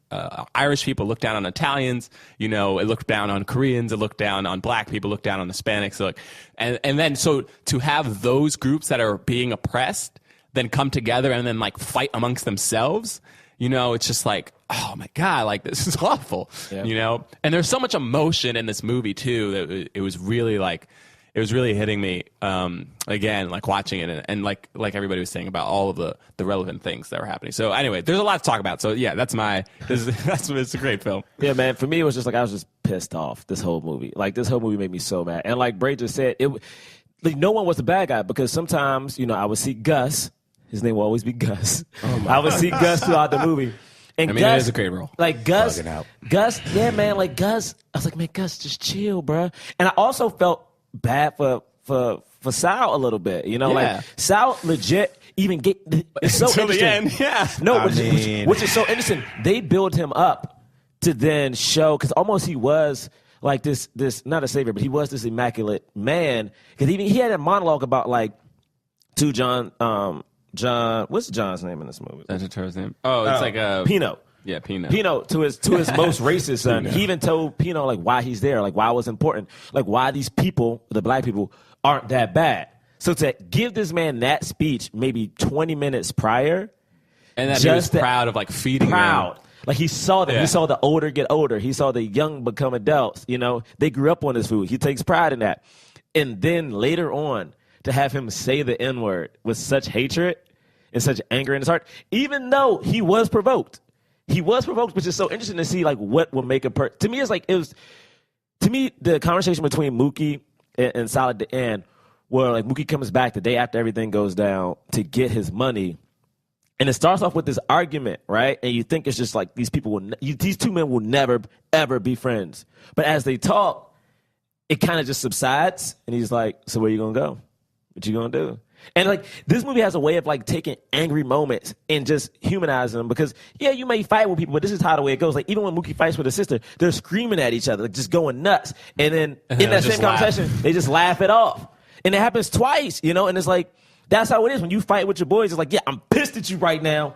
S2: Irish people looked down on Italians, you know, it looked down on Koreans, it looked down on black people, looked down on Hispanics. So like, and then so to have those groups that are being oppressed then come together and then like fight amongst themselves, you know, it's just like, oh my God, like this is awful, you know? And there's so much emotion in this movie too, that it was really like, it was really hitting me again, like watching it, and like everybody was saying about all of the relevant things that were happening. So anyway, there's a lot to talk about. So yeah, it's a great film.
S4: Yeah, man. For me, it was just like I was just pissed off this whole movie. Like this whole movie made me so mad. And like Bray just said, like no one was the bad guy, because sometimes, you know, I would see Gus. His name will always be Gus. I would see Gus throughout the movie. And
S2: I mean,
S4: Gus,
S2: it is a great role.
S4: Like Gus, yeah, man. Like Gus, I was like, man, Gus, just chill, bro. And I also felt bad for Sal a little bit, you know, like Sal legit even get it's so
S2: until
S4: interesting.
S2: The end,
S4: no, which is so interesting. They build him up to then show, because almost he was like this not a savior, but he was this immaculate man, because he had a monologue about like to John, what's John's name in this movie?
S2: That's Turturro's name. Oh, it's like
S4: Pino.
S2: Yeah, Pino.
S4: Pino, to his most racist son. He even told Pino like why he's there, like why it was important, like why these people, the black people, aren't that bad. So to give this man that speech maybe 20 minutes prior,
S2: and that he was proud of like feeding them.
S4: Like he saw them. Yeah. He saw the older get older. He saw the young become adults. You know, they grew up on this food. He takes pride in that. And then later on, to have him say the N-word with such hatred and such anger in his heart, even though he was provoked. He was provoked, which is so interesting to see, like, what will make a to me, it's like, to me, the conversation between Mookie and Sal at the end, where, like, Mookie comes back the day after everything goes down to get his money, and it starts off with this argument, right? And you think it's just like these people these two men will never, ever be friends. But as they talk, it kind of just subsides, and he's like, so where you going to go? What you going to do? And like this movie has a way of like taking angry moments and just humanizing them because you may fight with people, but this is how the way it goes. Like even when Mookie fights with his sister, they're screaming at each other, like just going nuts. And then in that same conversation, they just laugh it off. And it happens twice, you know, and it's like that's how it is when you fight with your boys. It's like, yeah, I'm pissed at you right now.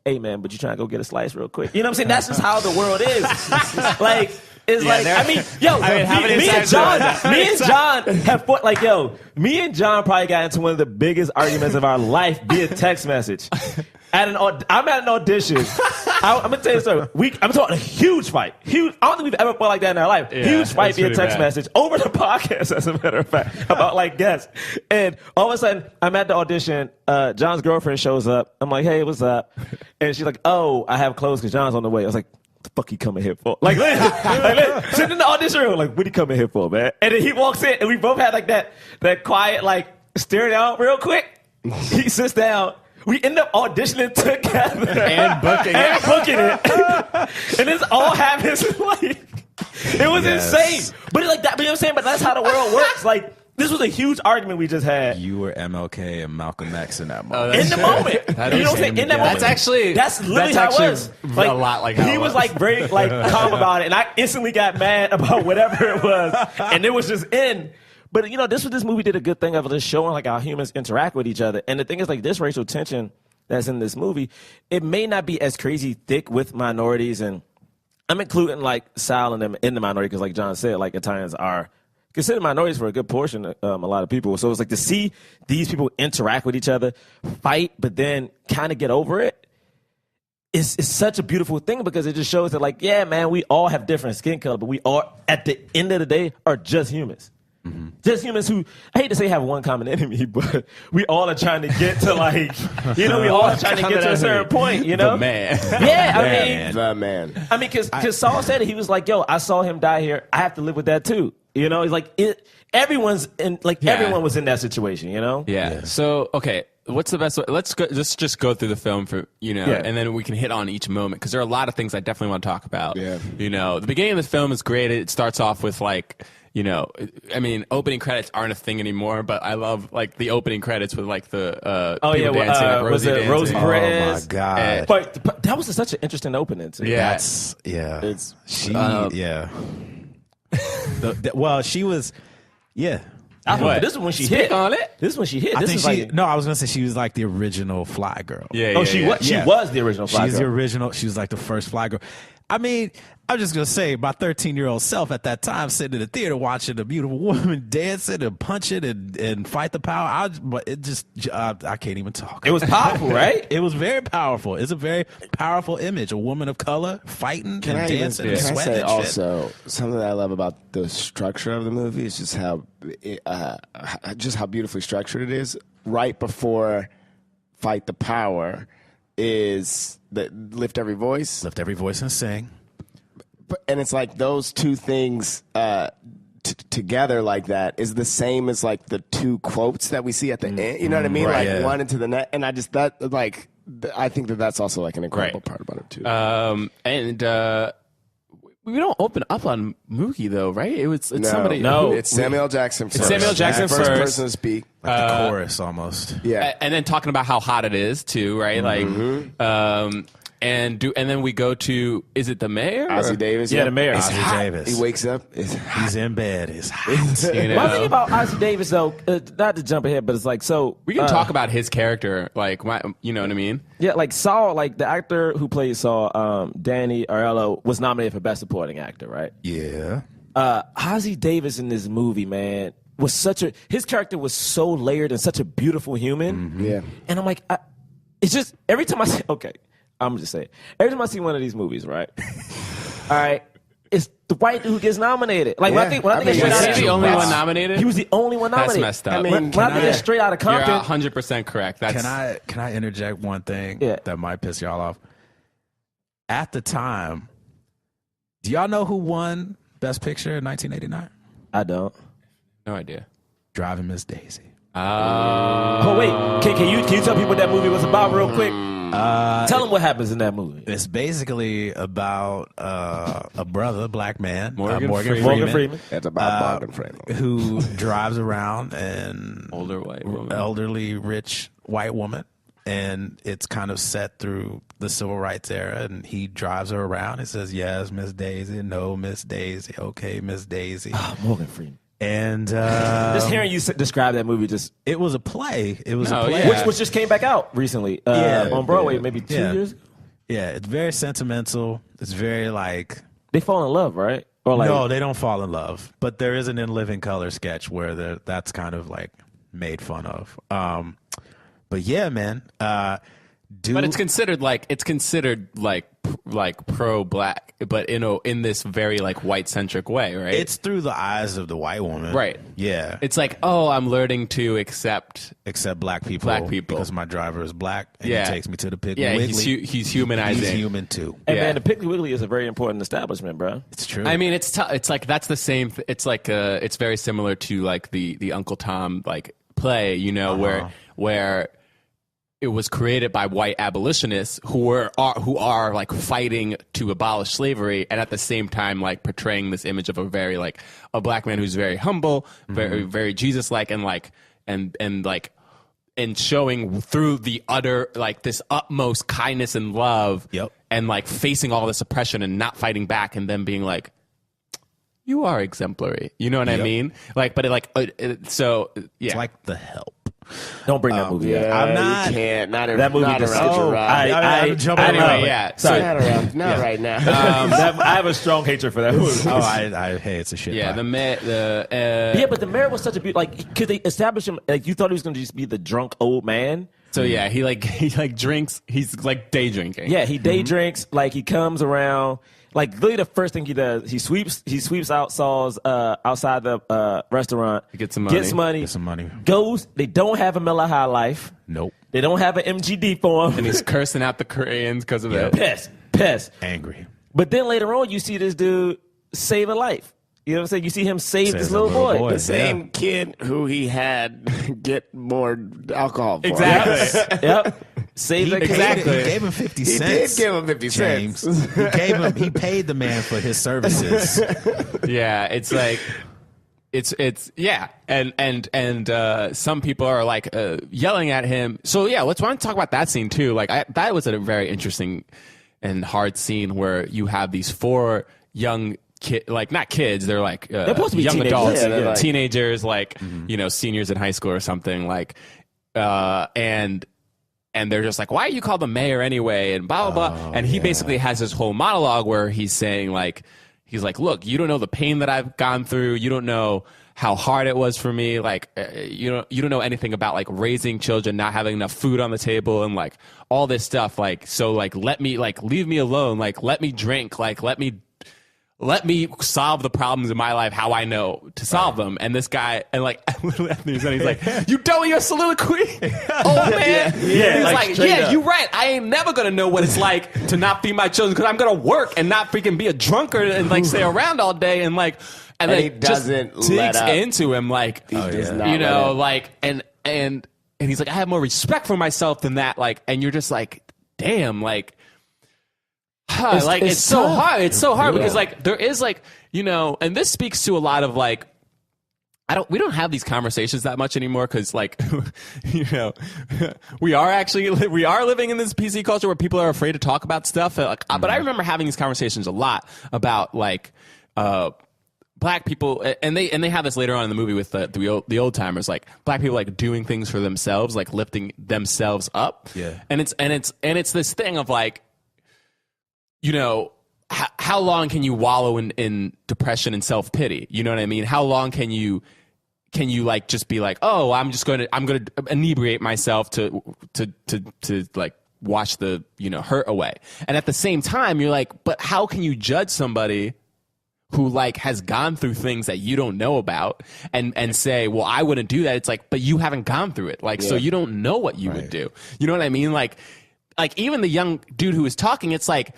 S4: Hey man, but you trying to go get a slice real quick. You know what I'm saying? That's just how the world is. Like it's me and John have fought. Like, me and John probably got into one of the biggest arguments of our life via text message. I'm at an audition. I'm gonna tell you something. I'm talking a huge fight. Huge. I don't think we've ever fought like that in our life. Yeah, huge fight via text message over the podcast, as a matter of fact, about like guests. And all of a sudden, I'm at the audition. John's girlfriend shows up. I'm like, hey, what's up? And she's like, oh, I have clothes because John's on the way. I was like, the fuck he coming here for? Like, sitting in the audition room, like, what he coming here for, man? And then he walks in, and we both had like that quiet, like, stare down real quick. He sits down. We end up auditioning together
S2: and booking
S4: it. And this all happens like it was insane. But it's like that, you know what I'm saying? But that's how the world works. Like this was a huge argument we just had.
S5: You were MLK and Malcolm X in that moment.
S4: In the moment. You know what I'm saying? In that moment. That's literally how it was.
S2: Like, a lot like how
S4: he was like very like calm about it, and I instantly got mad about whatever it was, and it was just in. But, you know, this movie did a good thing of just showing, like, how humans interact with each other. And the thing is, like, this racial tension that's in this movie, it may not be as crazy thick with minorities. And I'm including, like, Sal and them in the minority because, like John said, like, Italians are considered minorities for a good portion of a lot of people. So it's like to see these people interact with each other, fight, but then kind of get over it. It's such a beautiful thing because it just shows that, like, yeah, man, we all have different skin color, but we all, at the end of the day, are just humans. Mm-hmm. Just humans who, I hate to say have one common enemy, but we all are trying to get to like, you know, we all are trying to get to a certain point, you know?
S2: The man.
S4: Yeah,
S3: the man.
S4: I mean, because Saul said it, he was like, yo, I saw him die here. I have to live with that too. You know, he's like, everyone was in that situation, you know?
S2: Yeah. So, okay. What's the best way? Let's just go through the film for, you know, and then we can hit on each moment because there are a lot of things I definitely want to talk about. Yeah. You know, the beginning of the film is great. It starts off with like, you know, I mean, opening credits aren't a thing anymore, but I love like the opening credits with like the people dancing, like Rosie dancing.
S4: Rosie Perez?
S5: Oh my god!
S4: But that was such an interesting opening too.
S2: Yeah,
S5: well, she was, yeah.
S4: This is when she hit on it. This is when she hit.
S5: I was gonna say she was like the original fly girl.
S4: She was the original fly girl.
S5: She's the original. She was like the first fly girl. I mean, I'm just gonna say, my 13-year-old self at that time, sitting in the theater watching a beautiful woman dancing and punching and fight the power. I can't even talk.
S4: It was powerful, right?
S5: It was very powerful. It's a very powerful image. A woman of color fighting and dancing and sweating.
S3: Can I say also something that I love about the structure of the movie is just how beautifully structured it is. Right before Fight the Power is the Lift Every Voice.
S5: Lift Every Voice and Sing.
S3: And it's like those two things together like that is the same as like the two quotes that we see at the end. You know what I mean? Right, like one into the net. And I think that's also like an incredible part about it too.
S2: We don't open up on Mookie though, right? It's somebody.
S3: No, it's Samuel Jackson first.
S2: It's Samuel Jackson
S3: first person to speak.
S5: Like the chorus almost.
S3: Yeah.
S2: And then talking about how hot it is too, right?
S3: Mm-hmm.
S2: Like, and then we go to, is it the mayor?
S3: Ozzie Davis.
S4: Yeah, the mayor.
S5: Ozzie Davis.
S3: He wakes up.
S5: He's in bed. It's hot.
S2: You know?
S4: One thing about Ozzie Davis, though, not to jump ahead, but it's like, so.
S2: We can talk about his character, like, you know what I mean?
S4: Yeah, like Saul, like the actor who played Saul, Danny Aiello, was nominated for Best Supporting Actor, right?
S5: Yeah.
S4: Ozzie Davis in this movie, man, was his character was so layered and such a beautiful human.
S3: Mm-hmm. Yeah.
S4: And I'm like, it's just, every time I say, okay. I'm just saying. Every time I see one of these movies, right? All right, it's the white dude who gets nominated. Like when I think
S2: was he the only one nominated?
S4: He was the only one nominated.
S2: That's messed up.
S4: I mean, when I think it's straight out of Compton.
S2: You're 100% correct.
S5: Can I interject one thing that might piss y'all off? At the time, do y'all know who won Best Picture in 1989?
S4: I don't.
S2: No idea.
S5: Driving Miss Daisy.
S4: Oh wait, can you tell people what that movie was about real quick? Tell them what happens in that movie.
S5: It's basically about a brother, black man,
S2: Morgan
S4: Freeman.
S3: It's about Morgan Freeman.
S5: who drives around an
S2: Older white woman.
S5: elderly, rich white woman. And it's kind of set through the civil rights era. And he drives her around. He says, yes, Miss Daisy. No, Miss Daisy. Okay, Miss Daisy.
S4: Morgan Freeman.
S5: And
S4: Just hearing you describe that movie,
S5: it was a play. It was
S2: No,
S5: a play.
S2: yeah.
S4: which just came back out recently on Broadway, maybe 2 years ago.
S5: Yeah, it's very sentimental. It's very like...
S4: They fall in love, right? Or like,
S5: no, they don't fall in love. But there is an In Living Color sketch where that's kind of like made fun of. But yeah, man.
S2: But it's considered like pro-black, but in this very like white-centric way, right?
S5: It's through the eyes of the white woman.
S2: Right.
S5: Yeah.
S2: It's like, oh, I'm learning to accept
S5: black people.
S2: Black people.
S5: Because my driver is black and
S2: Yeah.
S5: he takes me to the Piggly
S2: yeah,
S5: Wiggly.
S2: he's humanizing.
S5: He's human too.
S4: and
S2: yeah.
S4: man, the Piggly Wiggly is a very important establishment, bro.
S5: It's true.
S2: I mean, it's like that's the same. It's like it's very similar to like the Uncle Tom like play, you know, where it was created by white abolitionists who are like fighting to abolish slavery, and at the same time like portraying this image of a black man who's very humble, very very Jesus-like, and showing through the utter like this utmost kindness and love,
S5: Yep.
S2: and like facing all this oppression and not fighting back, and then being like, you are exemplary, you know what I mean? Like, but so yeah,
S5: it's like The Help.
S4: Don't bring that movie up.
S5: I'm not-
S3: You can't. Not
S4: That movie
S3: not
S4: just-
S3: around
S4: oh,
S3: Jerah.
S5: I'm jumping
S2: anyway,
S5: around.
S2: yeah.
S4: Sorry.
S3: Not around. Not right now.
S4: I have a strong hatred for that movie.
S5: Hey, it's a shit.
S2: yeah.
S5: pie.
S4: Yeah, but the mayor was such a like. Could they establish him? Like, you thought he was going to just be the drunk old man?
S2: So yeah, he drinks. He's like day drinking.
S4: Yeah, he day drinks. Like, he comes around. Like, literally, the first thing he does, he sweeps out Saul's outside the restaurant.
S2: He gets some money.
S5: Get some money.
S4: Goes. They don't have a Miller High Life.
S5: Nope.
S4: They don't have an MGD for him.
S2: and he's cursing out the Koreans because of it.
S4: Pissed.
S5: Angry.
S4: But then later on, you see this dude save a life. You know what I'm saying? You see him save this little boy.
S3: The same kid who he had get more alcohol for.
S2: Exactly.
S4: Yep. Save that kid.
S2: Exactly.
S5: He gave him 50
S3: He
S5: cents.
S3: did give him 50
S5: James.
S3: cents.
S5: He paid the man for his services.
S2: Yeah, it's like it's yeah, and some people are like yelling at him. So yeah, let's want to talk about that scene too. Like that was a very interesting and hard scene where you have these four young like not kids, they're like
S4: supposed to be
S2: young
S4: teenagers.
S2: adults,
S4: Yeah, they're like-
S2: teenagers, like you know, seniors in high school or something, like and they're just like, why are you called the mayor anyway? And blah, blah, blah. And he basically has this whole monologue where he's saying like, look, you don't know the pain that I've gone through. You don't know how hard it was for me. Like, you don't know anything about like raising children, not having enough food on the table and like all this stuff. Like, so like, leave me alone. Like, let me drink. Like, let me solve the problems in my life how I know to solve them. And this guy, and like, literally at the end, he's like, you done with your soliloquy? Oh, man.
S4: Yeah,
S2: He's
S4: like,
S2: like,
S4: straight
S2: yeah,
S4: up.
S2: you're right. I ain't never going to know what it's like to not feed my children because I'm going to work and not freaking be a drunkard and like stay around all day. And like, and
S3: And
S2: like,
S3: he
S2: just
S3: doesn't let
S2: digs
S3: up.
S2: into him. Like,
S3: does not
S2: you
S3: let
S2: know,
S3: up.
S2: like, and he's like, I have more respect for myself than that. Like, and you're just like, damn, like, it's so
S4: tough.
S2: hard. It's so hard
S4: Yeah.
S2: because like there is like, you know, and this speaks to a lot of like, we don't have these conversations that much anymore because like, you know, we are living in this PC culture where people are afraid to talk about stuff. But I remember having these conversations a lot about like, black people, and they have this later on in the movie with the old timers, like black people like doing things for themselves, like lifting themselves up.
S5: Yeah.
S2: And it's this thing of like, you know, how long can you wallow in depression and self-pity? You know what I mean? How long can you like just be like, oh, I'm going to inebriate myself to like wash the, you know, hurt away. And at the same time, you're like, but how can you judge somebody who like has gone through things that you don't know about and say, well, I wouldn't do that. It's like, but you haven't gone through it. Like, so you don't know what you would do. You know what I mean? Like even the young dude who was talking, it's like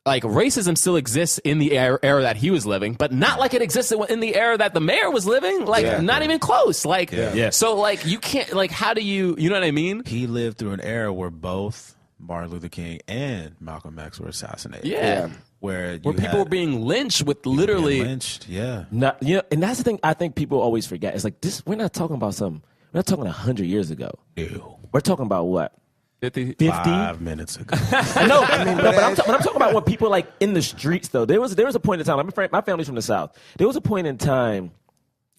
S2: racism still exists in the era that he was living, but not like it existed in the era that the mayor was living. Like not even close. Like, so like you can't, like, how do you know what I mean?
S5: He lived through an era where both Martin Luther King and Malcolm X were assassinated.
S2: Yeah.
S5: Where
S2: people were being lynched with literally.
S5: lynched. Yeah.
S4: Not, and that's the thing I think people always forget. It's like this. We're not talking about something. We're not talking 100 years ago.
S5: Ew.
S4: We're talking about what?
S2: 50?
S5: 5 minutes ago.
S4: I know, but I'm talking about when people like in the streets though. There was a point in time. My family's from the South. There was a point in time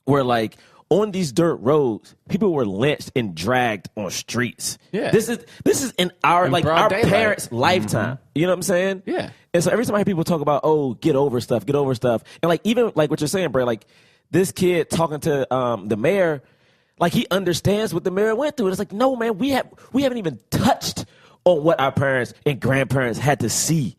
S4: where like on these dirt roads, people were lynched and dragged on streets.
S2: Yeah.
S4: This is in our
S2: broad daylight.
S4: parents' lifetime. You know what I'm saying?
S2: Yeah.
S4: And so every time I hear people talk about, oh, get over stuff, and like even like what you're saying, Bray, like this kid talking to the mayor. Like, he understands what the mayor went through. And it's like, no, man, we haven't even touched on what our parents and grandparents had to see.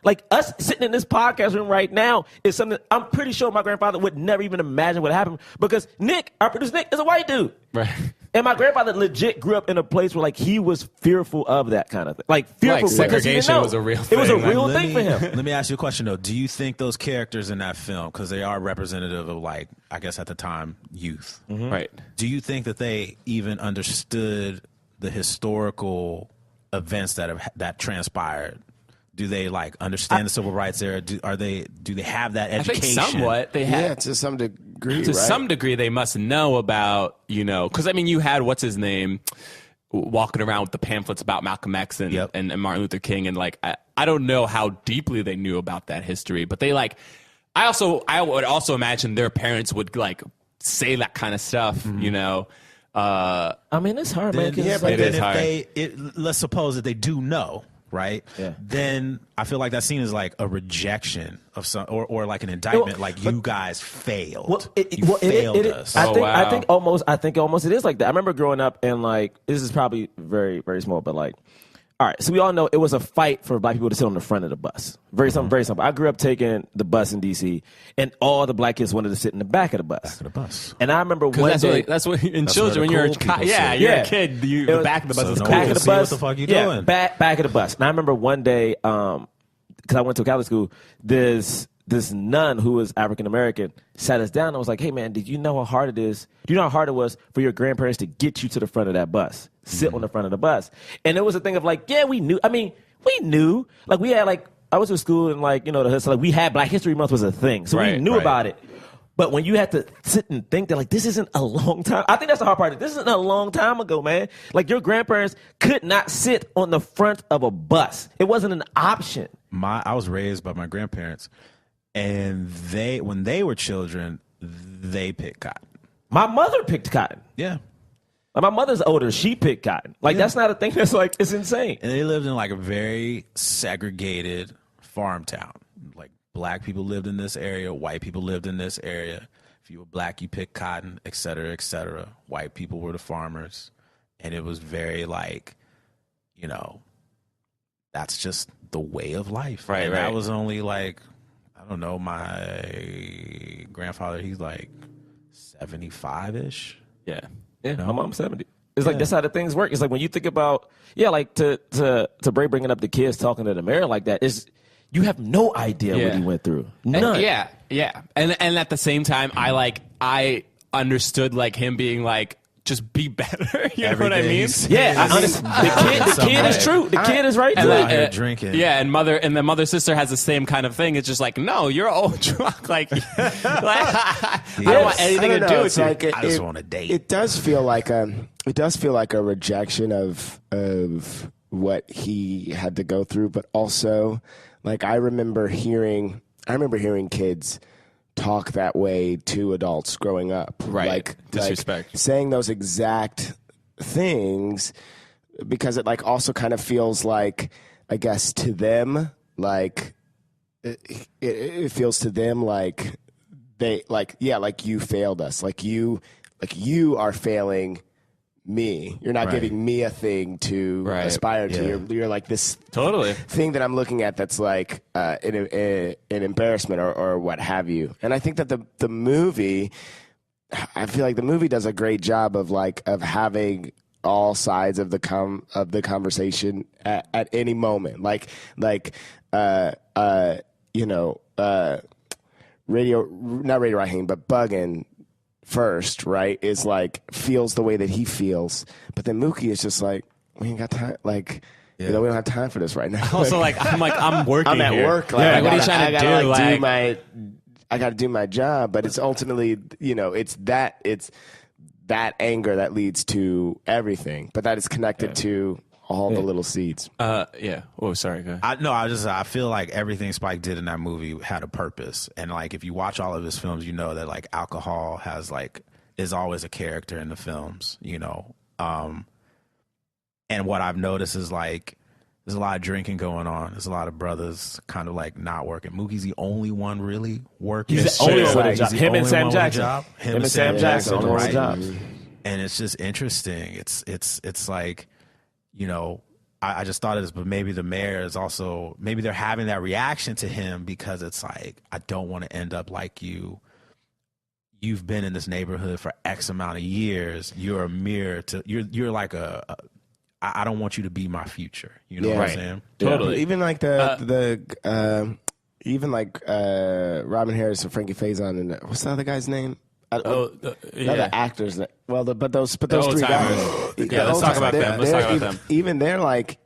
S4: Like, us sitting in this podcast room right now is something I'm pretty sure my grandfather would never even imagine would happen because Nick, our producer Nick, is a white dude.
S2: Right.
S4: And my grandfather legit grew up in a place where, like, he was fearful of that kind of thing. Like, fearful because he didn't
S2: segregation
S4: know.
S2: was a real
S4: It was a
S2: thing.
S4: real thing for him.
S5: Let me ask you a question, though. Do you think those characters in that film, because they are representative of, like, I guess at the time, youth,
S2: Right.
S5: do you think that they even understood the historical events that transpired? Do they like understand the civil rights era? Do they have that
S2: I
S5: education?
S2: think somewhat. They had.
S3: Yeah, to some degree,
S2: To
S3: right?
S2: some degree, they must know about, because I mean, you had what's his name walking around with the pamphlets about Malcolm X and,
S5: Yep.
S2: and Martin Luther King, and like I don't know how deeply they knew about that history, but they like. I would also imagine their parents would like say that kind of stuff,
S4: I mean, it's hard, man. 'cause
S5: Yeah,
S4: it's
S5: but
S2: It
S5: then
S2: is
S5: if
S2: hard.
S5: let's suppose that they do know, right?
S4: Yeah.
S5: Then I feel like that scene is like a rejection of some, or like an indictment, like you guys failed. You failed us.
S4: I think
S2: wow.
S4: I think almost it is like that. I remember growing up and like this is probably very very small, but like, all right. So we all know it was a fight for black people to sit on the front of the bus. Very simple. I grew up taking the bus in D.C. and all the black kids wanted to sit in the back of the bus. And I remember one day.
S2: That's what in
S5: That's
S2: children when
S5: where
S2: you're
S5: the cool people sit.
S2: you're a kid. The back of the bus
S5: So
S2: is
S5: no
S2: cool.
S5: one
S4: Back
S5: can
S4: of the
S5: see what
S4: bus.
S5: the fuck you
S4: yeah,
S5: doing.
S4: back of the bus. And I remember one day, because I went to a Catholic school, this nun who was African American sat us down and was like, "Hey man, did you know how hard it is? Do you know how hard it was for your grandparents to get you to the front of that bus, sit on the front of the bus?" And it was a thing of like, yeah, we knew. I mean, we knew. Like we had like I was in school and like the hood, so like we had Black History Month was a thing, so we knew about it. But when you had to sit and think that, like, this isn't a long time. I think that's the hard part. This isn't a long time ago, man. Like, your grandparents could not sit on the front of a bus. It wasn't an option.
S5: I was raised by my grandparents, and when they were children, they picked cotton.
S4: My mother picked cotton.
S5: Yeah.
S4: Like, my mother's older. She picked cotton. Like, that's not a thing that's, like, it's insane.
S5: And they lived in, like, a very segregated farm town. Like, black people lived in this area, white people lived in this area. If you were black, you picked cotton, et cetera, et cetera. White people were the farmers. And it was very like, that's just the way of life.
S2: Right,
S5: and
S2: right.
S5: that was only like, I don't know, my grandfather, he's like 75-ish.
S2: Yeah.
S4: Yeah, my mom's 70. It's like that's how the things work. It's like when you think about, like to Bray bringing up the kids talking to the mayor like that, you have no idea what he went through. None.
S2: Yeah. And at the same time, I understood like him being like, just be better. You know what I mean?
S4: Yeah, I understand. The kid is true. The kid is right.
S2: And
S4: too.
S5: Out here drinking.
S2: Yeah, and the mother sister has the same kind of thing. It's just like, no, you're all drunk. Like, I don't want anything to do with you.
S3: Like
S5: I just want a date.
S3: It does feel like a rejection of what he had to go through, but also like I remember hearing kids talk that way to adults growing up.
S2: Right.
S3: Like
S2: Disrespect.
S3: saying those exact things because it like also kind of feels like, I guess to them, like it feels to them like they like you failed us. Like you are failing me. You're not giving me a thing to aspire to. You're like this
S2: Totally
S3: thing that I'm looking at that's like an embarrassment or what have you. And I think that the movie, I feel like the movie does a great job of having all sides of the conversation at any moment. Not Radio Raheem, but Buggin' first, right, is like feels the way that he feels, but then Mookie is just like, we ain't got time. Like, You know, we don't have time for this right now.
S2: Also, I'm working.
S3: I'm at
S2: here.
S3: work.
S2: Like, what are you trying to do?
S3: I got to do my job, but it's ultimately, you know, it's that anger that leads to everything, but that is connected to all the little seeds.
S2: Yeah. Oh, sorry. Go ahead.
S5: I feel like everything Spike did in that movie had a purpose, and like if you watch all of his films, you know that like alcohol is always a character in the films, you know. And what I've noticed is like there's a lot of drinking going on. There's a lot of brothers kind of like not working. Mookie's the only one really working.
S4: He's the only one with a job. Him and Sam Jackson.
S5: Him and Sam Jackson,
S4: right?
S5: Jobs. And it's just interesting. It's like, you know, I just thought of this, but maybe the mayor is also, maybe they're having that reaction to him because it's like, I don't want to end up like you. You've been in this neighborhood for X amount of years. You're a mirror to, you're like I don't want you to be my future. You know what I'm saying?
S2: Totally.
S3: Yeah. Even like Robin Harris and Frankie Faison and what's the other guy's name? The actors. Well, but those three guys.
S2: Let's talk about them.
S3: Even they're like,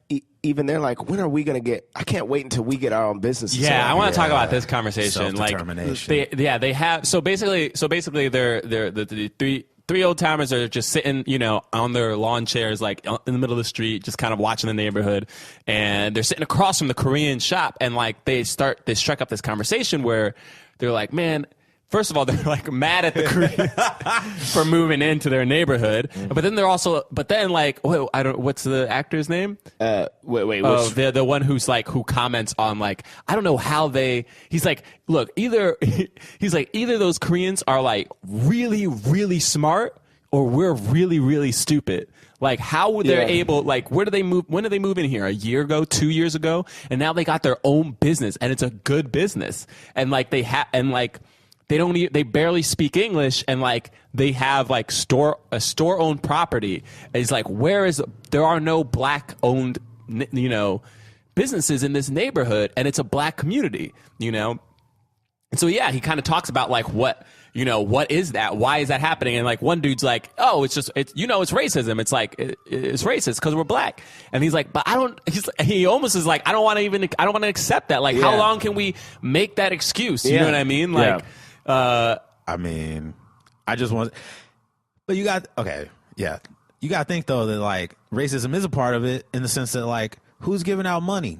S3: when are we gonna get? I can't wait until we get our own businesses.
S2: Yeah, I want to talk about this conversation.
S5: Self-determination.
S2: They have. So basically, they're the three old timers are just sitting, you know, on their lawn chairs, like in the middle of the street, just kind of watching the neighborhood, and they're sitting across from the Korean shop, and like they strike up this conversation where they're like, man. First of all, they're like mad at the Koreans for moving into their neighborhood, but then what's the actor's name? The one who comments on like, I don't know how he's like, look, either those Koreans are like really, really smart or we're really, really stupid. Like, how would they able, like, where do they move? When did they move in here? A year ago, 2 years ago? And now they got their own business, and it's a good business. And like, they barely speak English, and like they have like store owned property. It's like, there are no black owned, you know, businesses in this neighborhood, and it's a black community, you know. And so he kind of talks about like what is that? Why is that happening? And like one dude's like, oh, it's racism. It's like it's racist because we're black. And he's like, but he almost is like, I don't want to accept that. Like, how long can we make that excuse? You know what I mean? Like.
S5: I mean, I just want, but you got you got to think though that like racism is a part of it in the sense that like who's giving out money?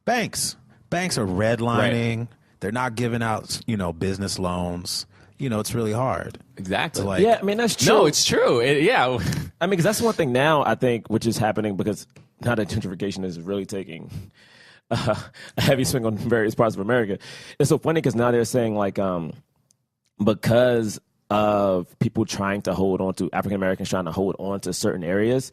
S5: Banks are redlining. Right. They're not giving out, you know, business loans. You know, it's really hard.
S2: Exactly.
S4: I mean, that's true.
S2: No, it's true. I
S4: mean, because that's one thing now I think which is happening because now that gentrification is really taking a heavy swing on various parts of America. It's so funny because now they're saying like because of people trying to hold on to African Americans trying to hold on to certain areas,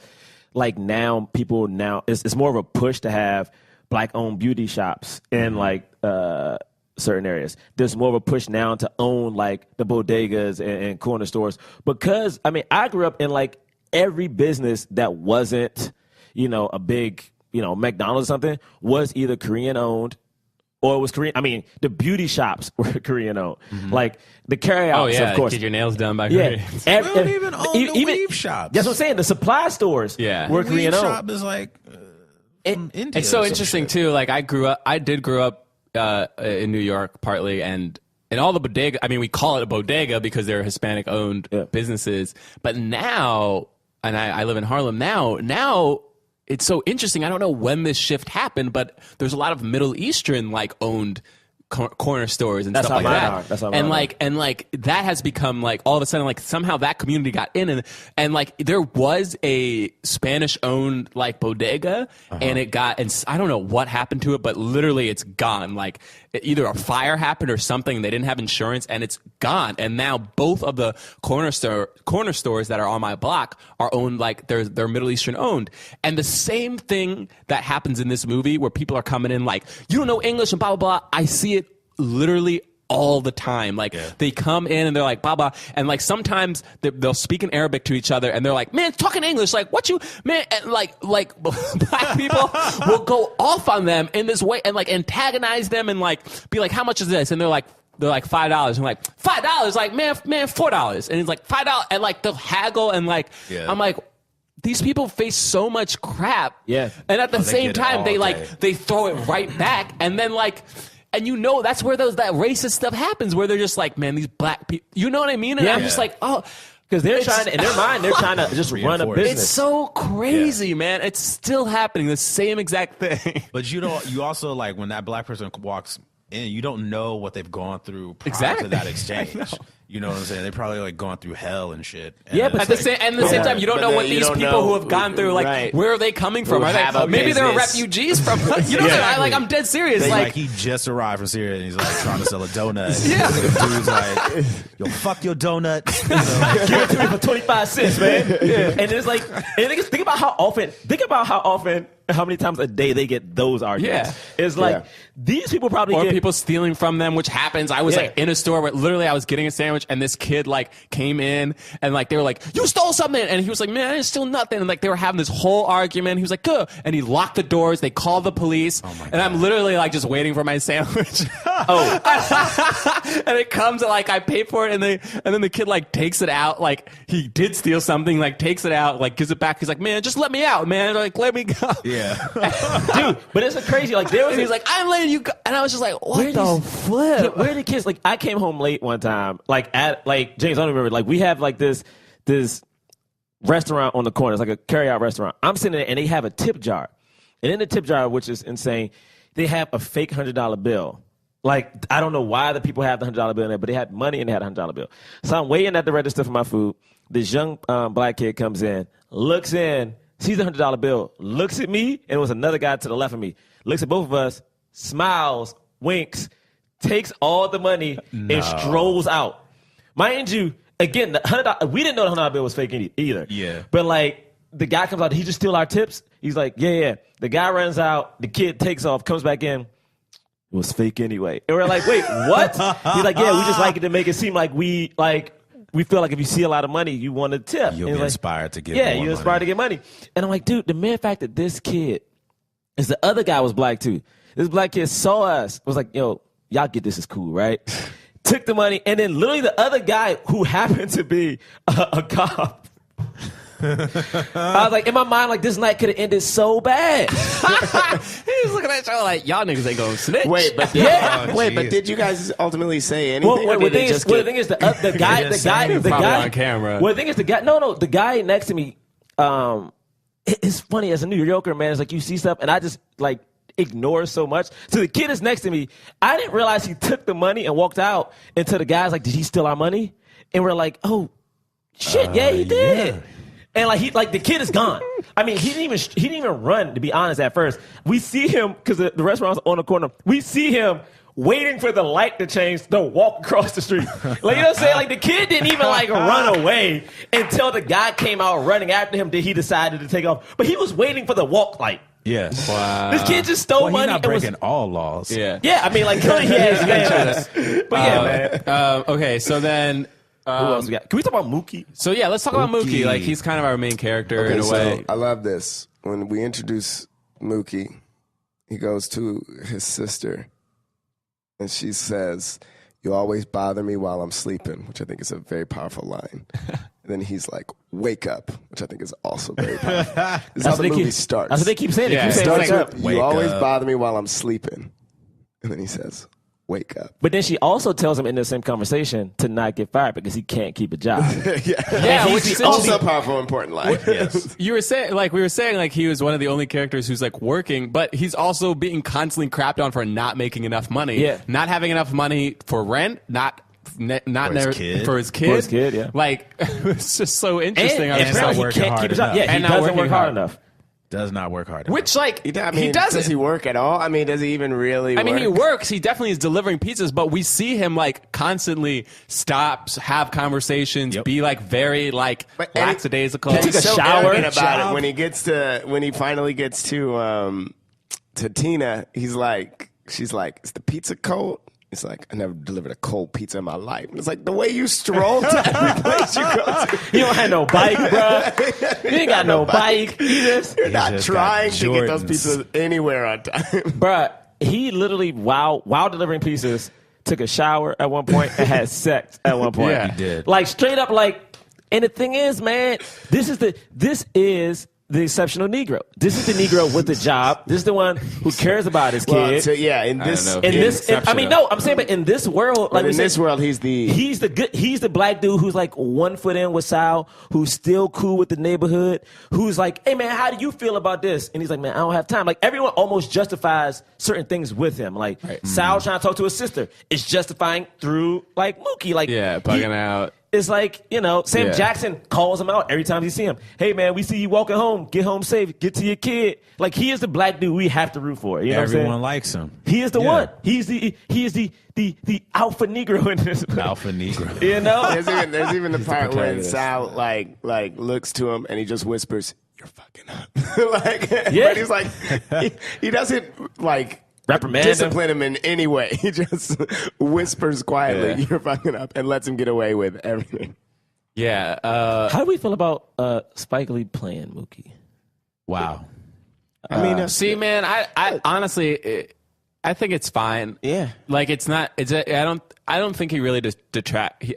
S4: like now it's more of a push to have black owned beauty shops in like certain areas. There's more of a push now to own like the bodegas and corner stores because I mean I grew up in like every business that wasn't, you know, a big, you know, McDonald's or something was either Korean owned or it was Korean. I mean, the beauty shops were Korean owned. Mm-hmm. Like the carryouts, of course.
S2: Get your nails done by Koreans.
S5: We don't even own the weave shops.
S4: That's what I'm saying. The supply stores were Korean owned.
S5: The shop is like India.
S2: It's so interesting too. Like I did grow up in New York partly, and all the bodega. I mean, we call it a bodega because they're Hispanic owned businesses. But now, and I live in Harlem now. It's so interesting. I don't know when this shift happened, but there's a lot of Middle Eastern like owned corner stores and stuff like that. And like that has become like all of a sudden like somehow that community got in and like there was a Spanish owned like bodega and it got, and I don't know what happened to it, but literally it's gone. Like either a fire happened or something. They didn't have insurance and it's gone. And now both of the corner stores that are on my block are owned, like they're Middle Eastern owned. And the same thing that happens in this movie where people are coming in like, you don't know English and blah, blah, blah. I see it literally all the time. Like they come in and they're like, blah, and like sometimes they'll speak in Arabic to each other and they're like, man, talking English, like what you, man, and like black people will go off on them in this way and like antagonize them and like be like, how much is this? And they're like $5. And like $5, like man, $4. And it's like $5. And like they'll haggle and like, I'm like, these people face so much crap.
S4: Yeah.
S2: And at the
S5: they
S2: same
S5: get it
S2: time,
S5: all
S2: they
S5: day.
S2: they throw it right back. And then and that's where that racist stuff happens, where they're just like, man, these black people, you know what I mean? And I'm just like, oh.
S4: Because they're trying to, in their mind, they're trying to just run a
S5: Reinforce.
S4: business.
S2: It's so crazy, man. It's still happening, the same exact thing.
S5: But you also like when that black person walks in, you don't know what they've gone through prior
S2: Exactly.
S5: to that exchange. You know what I'm saying? They probably like gone through hell and shit. And
S4: Yeah, but
S2: At the same time, you don't
S3: But
S2: know
S3: then
S2: what
S3: you
S2: these
S3: don't
S2: people
S3: know-
S2: who have gone through, like,
S3: right.
S2: where are they coming from?
S3: Who
S2: Are
S3: have a
S2: maybe they're
S3: business.
S2: refugees from, you know what I'm saying?
S5: Exactly.
S2: I'm dead serious.
S5: Like,
S2: Like,
S5: he just arrived from Syria and he's like trying to sell a donut.
S2: Yeah.
S5: The dude's like, yo, fuck your donut.
S4: Give it to me for 25 cents, man. And it's like, and think about how many times a day they get those arguments.
S2: Yeah.
S4: It's like, these people probably
S2: or
S4: get
S2: people stealing from them, which happens. I was like in a store where literally I was getting a sandwich and this kid like came in and like they were like, you stole something, and he was like, man, I didn't steal nothing. And like they were having this whole argument. He was like, good, and he locked the doors. They called the police, and I'm literally like just waiting for my sandwich. And it comes and like I pay for it, and then the kid like takes it out, like he did steal something, like takes it out, like gives it back. He's like, man, just let me out, man. Like, let me go.
S5: Yeah.
S4: dude. But it's a crazy. Like there was,
S2: And he's like, I'm letting you go. And I was just like, what the flip?
S4: Where are the kids? Like I came home late one time. Like at like James, I don't remember. Like we have like this restaurant on the corner. It's like a carry-out restaurant. I'm sitting there and they have a tip jar, and in the tip jar, which is insane, they have a fake $100 bill. Like I don't know why the people have the $100 bill in there, but they had money and they had a $100 bill. So I'm waiting at the register for my food. This young black kid comes in, looks in, sees the $100 bill, looks at me, and it was another guy to the left of me. Looks at both of us, smiles, winks, takes all the money, and strolls out. Mind you, again, the $100, we didn't know the $100 bill was fake either.
S5: Yeah.
S4: But like, the guy comes out, he just steal our tips? He's like, yeah. The guy runs out, the kid takes off, comes back in. It was fake anyway. And we're like, wait, what? He's like, yeah, we just like it to make it seem like we feel like if you see a lot of money, you want to tip.
S5: You'll
S4: And
S5: be
S4: like,
S5: inspired to get
S4: yeah,
S5: more
S4: you're inspired to
S5: money.
S4: get money. And I'm like, dude, the mere fact that this kid, is the other guy was black too. This black kid saw us, was like, yo, y'all get this is cool, right? Took the money, and then literally the other guy who happened to be a cop. I was like, in my mind, like this night could have ended so bad.
S2: He was looking at y'all like, y'all niggas ain't gonna snitch.
S3: Wait, but did you guys ultimately say anything?
S4: Well,
S3: or did it just
S4: the
S3: get-
S4: thing is, the guy,
S2: Probably on camera.
S4: Well, the thing is, the guy next to me. It's funny as a New Yorker, man. It's like you see stuff, and I just like ignore so much. So the kid is next to me. I didn't realize he took the money and walked out until the guy's like, "Did he steal our money?" And we're like, "Oh, shit, yeah, he did."
S5: yeah.
S4: And like the kid is gone. I mean, he didn't even run. To be honest, at first we see him because the restaurant's on the corner. We see him waiting for the light to change to walk across the street. Like, you know what I'm saying? Like the kid didn't even like run away until the guy came out running after him. That he decided to take off, but he was waiting for the walk light.
S5: Yeah. Wow.
S4: This kid just stole
S5: Well, he's
S4: money.
S5: not
S4: and was-
S5: breaking all laws.
S2: Yeah.
S4: Yeah, I mean, like clearly he has. But yeah, man.
S2: Okay, so then.
S4: Who else we got? Can we talk about Mookie?
S2: So yeah, let's talk about Mookie.
S5: Mookie.
S2: Like he's kind of our main character
S3: Okay,
S2: in a
S3: so
S2: way.
S3: I love this. When we introduce Mookie, he goes to his sister, and she says, "You always bother me while I'm sleeping," which I think is a very powerful line. And then he's like, "Wake up," which I think is also very powerful. This is how the movie starts.
S4: That's what they keep saying.
S2: Yeah,
S4: They keep saying,
S3: Starts
S4: wake up.
S3: with,
S5: Wake
S3: "You always
S5: up."
S3: bother me while I'm sleeping," and then he says, "Wake up."
S4: But then she also tells him in the same conversation to not get fired because he can't keep a job.
S2: Yeah,
S4: he's
S2: which
S4: the
S2: is
S3: Also a powerful, important line.
S2: you were saying, like we were saying, like he was one of the only characters who's like working, but he's also being constantly crapped on for not making enough money,
S4: Yeah.
S2: not having enough money for rent, not
S5: his kid.
S2: for his kid,
S4: For his kid, yeah.
S2: Like it's just so interesting. I was
S5: and
S2: just
S5: not
S2: like,
S4: he
S5: working
S4: can't
S5: hard
S4: keep a job.
S5: enough.
S4: Yeah, he
S2: And not
S4: doesn't
S2: working
S4: work hard
S2: hard.
S4: enough.
S5: Does not work hard.
S2: which like
S3: I mean,
S2: he
S3: does
S2: doesn't.
S3: he work at all? I mean, does he even really
S2: I
S3: work?
S2: mean, he works. He definitely is delivering pizzas, but we see him like constantly stops, have conversations,
S5: Yep.
S2: be like very like
S3: And he-
S2: lackadaisical.
S3: He's
S4: Take a
S3: so
S4: shower.
S3: arrogant about
S5: Job.
S3: it. When he finally gets to Tina, he's like, she's like, "Is the pizza cold?" He's like, "I never delivered a cold pizza in my life." And it's like the way you stroll to every place you go to.
S4: You don't have no bike, bro. You ain't got no bike.
S3: You're
S5: He's
S3: not
S5: just
S3: trying
S5: got
S3: to get those
S5: Jordans.
S3: pizzas anywhere on time.
S4: Bruh, he literally, while delivering pizzas, took a shower at one point and had sex at one point.
S2: Yeah.
S5: He did.
S4: Like, straight up, like, And the thing is, man, this is the exceptional Negro. This is the Negro with the job. This is the one who cares about his kid.
S3: Well, so, yeah, in this,
S4: I'm saying, but in this world, like
S3: in this world, he's
S4: the black dude who's like 1 foot in with Sal, who's still cool with the neighborhood, who's like, hey man, how do you feel about this? And he's like, man, I don't have time. Like everyone almost justifies certain things with him. Like Sal trying to talk to his sister is justifying through like Mookie. Like
S2: bugging out.
S4: It's like, Sam Jackson calls him out every time he see him. Hey, man, we see you walking home. Get home safe. Get to your kid. Like, he is the black dude we have to root for. You know
S5: Everyone likes him.
S4: He is the one. He is the alpha Negro in this.
S5: Alpha Negro.
S4: You know?
S3: There's even the part when Sal, like looks to him and he just whispers, you're fucking up. But he's like, he doesn't, like...
S4: reprimand
S3: discipline him in any way. He just whispers quietly, you're fucking up, and lets him get away with everything.
S2: Yeah.
S4: How do we feel about Spike Lee playing Mookie?
S5: Wow.
S3: I mean,
S2: see, man, I honestly, I think it's fine.
S3: Yeah.
S2: Like, it's not, I don't think he really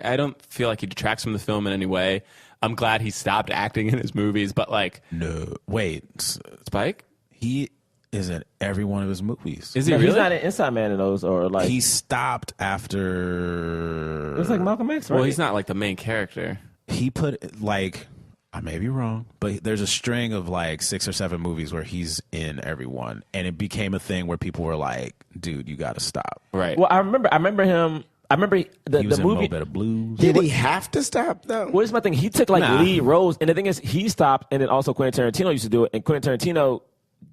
S2: I don't feel like he detracts from the film in any way. I'm glad he stopped acting in his movies, but like.
S5: No. Wait.
S2: Spike?
S5: He is in every one of his movies.
S2: Is he really?
S4: He's not an inside man in those, or like
S5: he stopped after.
S4: It's like Malcolm X, right?
S2: Well, he's not like the main character.
S5: He put like, I may be wrong, but there's a string of like 6 or 7 movies where he's in every one, and it became a thing where people were like, "Dude, you got to stop."
S2: Right.
S4: Well, I remember him. I remember
S5: He was
S4: the
S5: in a
S4: movie.
S5: little bit of blues.
S3: Did he have to stop, though?
S4: What is my thing? He took like lead roles, and the thing is, he stopped, and then also Quentin Tarantino used to do it, and Quentin Tarantino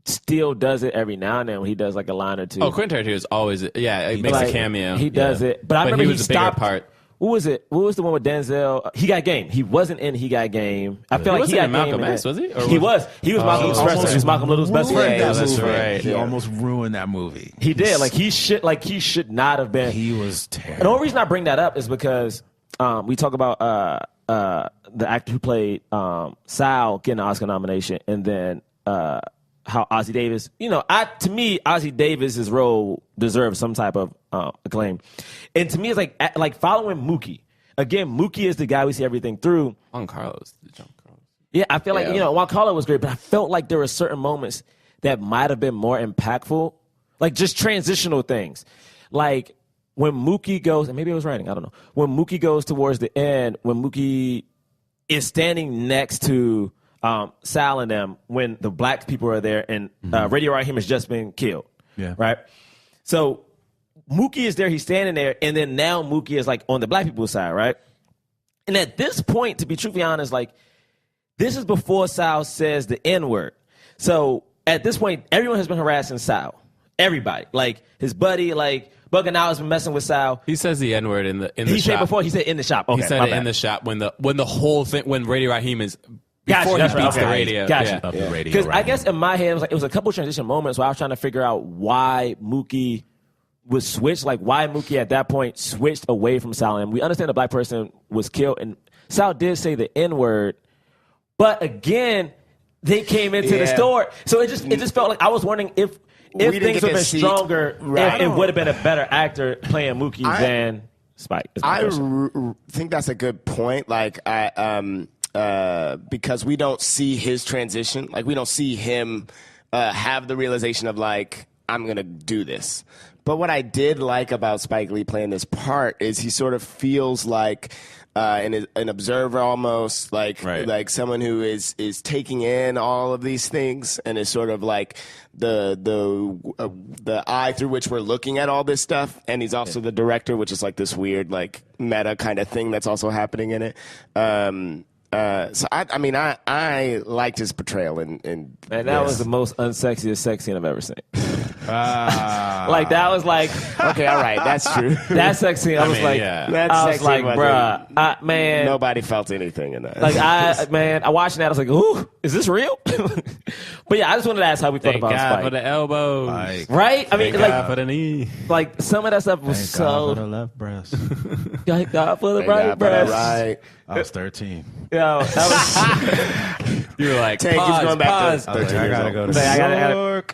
S4: still does it every now and then when he does like a line or two.
S2: Oh, Quentin Tarantino is always, it makes a cameo.
S4: He does it, but I remember
S2: he was
S4: he
S2: a bigger
S4: stopped.
S2: part.
S4: What was it? What was the one with Denzel? He Got Game. He wasn't in He Got Game. I feel like
S2: wasn't
S4: He Got
S2: in Malcolm
S4: Game.
S2: X, was he? Or
S4: He was. He was Malcolm Little's best friend. He was Malcolm Little's best friend.
S2: Yeah, that's right.
S5: He almost ruined that movie.
S4: He did. Like he should not have been.
S5: He was terrible.
S4: And the only reason I bring that up is because we talk about the actor who played Sal getting an Oscar nomination, and then how Ossie Davis, to me, Ossie Davis's role deserves some type of acclaim. And to me, it's like following Mookie. Again, Mookie is the guy we see everything through.
S2: Juan Carlos.
S4: Yeah, I feel like, Juan Carlos was great, but I felt like there were certain moments that might have been more impactful, like just transitional things. Like when Mookie goes, and maybe it was writing, I don't know. When Mookie goes towards the end, when Mookie is standing next to Sal and them when the black people are there and Radio Raheem has just been killed.
S5: Yeah.
S4: Right? So Mookie is there, he's standing there, and then now Mookie is like on the black people's side, right? And at this point, to be truthfully honest, like this is before Sal says the N-word. So at this point, everyone has been harassing Sal. Everybody. Like his buddy, like Bugging Out has been messing with Sal.
S2: He says the N-word in the shop.
S4: He said before, he said in the shop. Okay,
S2: he said it in the shop when the whole thing, when Radio Raheem is before he beats the radio.
S4: Gotcha.
S5: Of the radio.
S4: Because I guess in my head, it was a couple transition moments where I was trying to figure out why Mookie was switched, like why Mookie at that point switched away from Sal. And we understand the black person was killed, and Sal did say the N-word, but again, they came into the store, so it just felt like I was wondering if things would have been stronger, if it would have been a better actor playing Mookie than Spike.
S3: I think that's a good point. Like because we don't see his transition, like we don't see him have the realization of like, I'm gonna do this. But what I did like about Spike Lee playing this part is he sort of feels like an observer almost, like someone who is taking in all of these things and is sort of like the eye through which we're looking at all this stuff. And he's also the director, which is like this weird like meta kind of thing that's also happening in it. So I liked his portrayal in
S4: and that was the most unsexiest sex scene I've ever seen. Like that was like,
S3: okay, all right, that's true.
S4: That sex scene, I was like, bruh, man,
S3: nobody felt anything in that.
S4: Like I watched that, I was like, ooh, is this real? But yeah, I just wanted to ask how we thought about
S2: God
S4: Spike.
S2: for the elbows,
S4: right? I mean, like
S2: for the knee.
S4: Like some of that stuff was
S5: Thank
S4: so.
S5: God for the left breast.
S4: Thank God for the right breast.
S3: Right.
S5: I was 13.
S4: Yo, that was.
S2: You were like,
S3: Tank, he's going back to 13
S5: I
S3: years
S5: gotta
S3: old.
S5: go to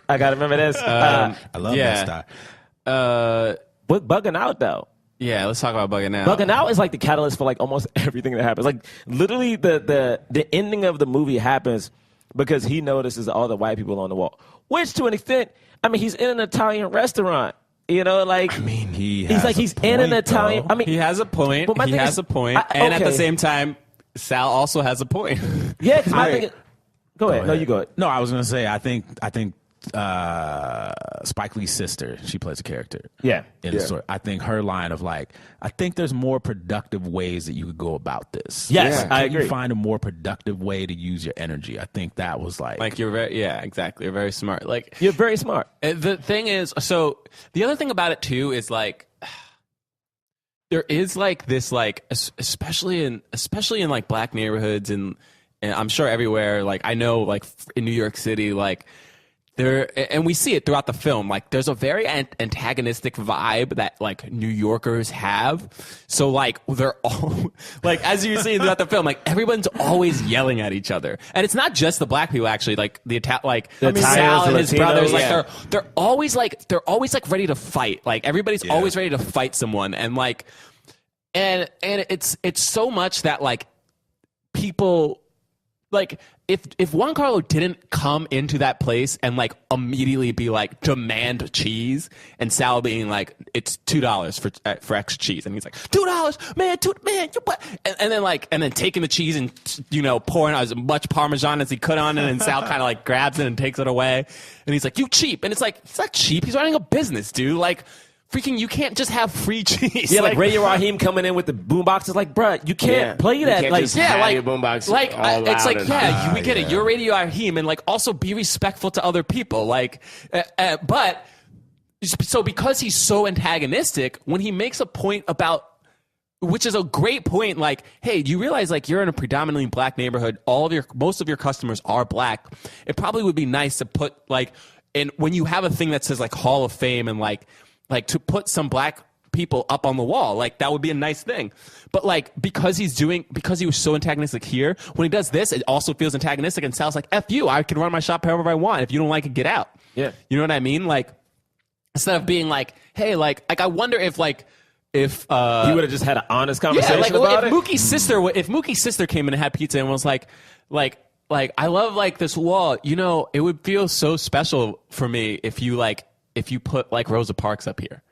S4: I gotta remember this.
S5: I love that style.
S4: But bugging out though.
S2: Yeah, let's talk about bugging out.
S4: Bugging out is like the catalyst for like almost everything that happens. Like literally the ending of the movie happens because he notices all the white people on the wall. Which to an extent, I mean, he's in an Italian restaurant. You know, like
S5: I mean, he's
S4: in an Italian.
S5: Though.
S4: I mean,
S2: He has a point.
S4: But my
S2: He
S4: thing
S2: has
S4: is-
S2: a point. And at the
S4: okay.
S2: same time, Sal also has a point.
S4: yeah. Because my thing is, go ahead. No, you go ahead.
S5: No, I was gonna say I think Spike Lee's sister, she plays a character.
S4: Yeah.
S5: In the story. I think her line of like, I think there's more productive ways that you could go about this.
S4: Yes,
S5: Like,
S4: I
S5: can
S4: agree.
S5: you find a more productive way to use your energy? I think that was like
S2: You're very, yeah, exactly. You're very smart. Like,
S4: You're very smart.
S2: the thing is, so the other thing about it too is like, there is like this, like, especially in like black neighborhoods and I'm sure everywhere, like I know like in New York City, like there, and we see it throughout the film, like there's a very antagonistic vibe that like New Yorkers have. So like they're all like, as you see throughout the film, like everyone's always yelling at each other. And it's not just the black people actually, like the
S4: Italians,
S2: Sal and his
S4: Latinos,
S2: brothers, like
S4: yeah.
S2: they're always like ready to fight. Like everybody's always ready to fight someone. And like, and it's so much that like people, like if Juan Carlo didn't come into that place and like immediately be like demand cheese, and Sal being like it's $2 for extra cheese, and he's like $2, man, you what? And then taking the cheese and pouring as much Parmesan as he could on it, and Sal kind of like grabs it and takes it away, and he's like, you cheap, and it's like it's not cheap, he's running a business, dude, like. Freaking, you can't just have free cheese.
S4: Yeah, like Radio Raheem coming in with the boombox is like, bruh, you can't play that.
S3: can't
S4: Like,
S3: just
S2: Yeah,
S3: have
S2: like
S3: your boombox
S2: like
S3: all
S2: it's
S3: loud
S2: like
S3: and-
S2: we get it. You're Radio Raheem, and like also be respectful to other people. Like, but so because he's so antagonistic, when he makes a point about, which is a great point, like, hey, you realize like you're in a predominantly black neighborhood. Most of your customers are black. It probably would be nice to put like, and when you have a thing that says like Hall of Fame and like to put some black people up on the wall, like that would be a nice thing. But like because he was so antagonistic here, when he does this, it also feels antagonistic and sounds like F you, I can run my shop however I want. If you don't like it, get out.
S4: Yeah.
S2: You know what I mean? Like instead of being like, hey, like I wonder if
S4: he would have just had an honest conversation
S2: like
S4: about
S2: if
S4: it.
S2: Mookie's sister came in and had pizza and was like I love like this wall, it would feel so special for me if you put like Rosa Parks up here.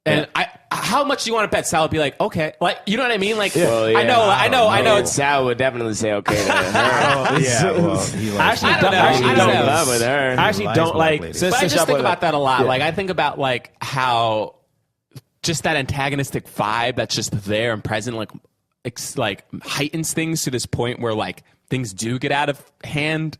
S2: And how much do you want to bet Sal would be like, okay, like, you know what I mean? Like,
S3: Well, yeah,
S2: I know.
S3: Sal would definitely say okay to her.
S5: yeah, well, he likes
S4: I
S2: don't know. I don't know.
S3: in love with her.
S4: I actually
S5: likes
S4: don't
S5: black
S4: like.
S5: ladies.
S4: Since
S2: But I just think about that a lot.
S4: Yeah.
S2: Like, I think about like how just that antagonistic vibe that's just there and present, like heightens things to this point where like things do get out of hand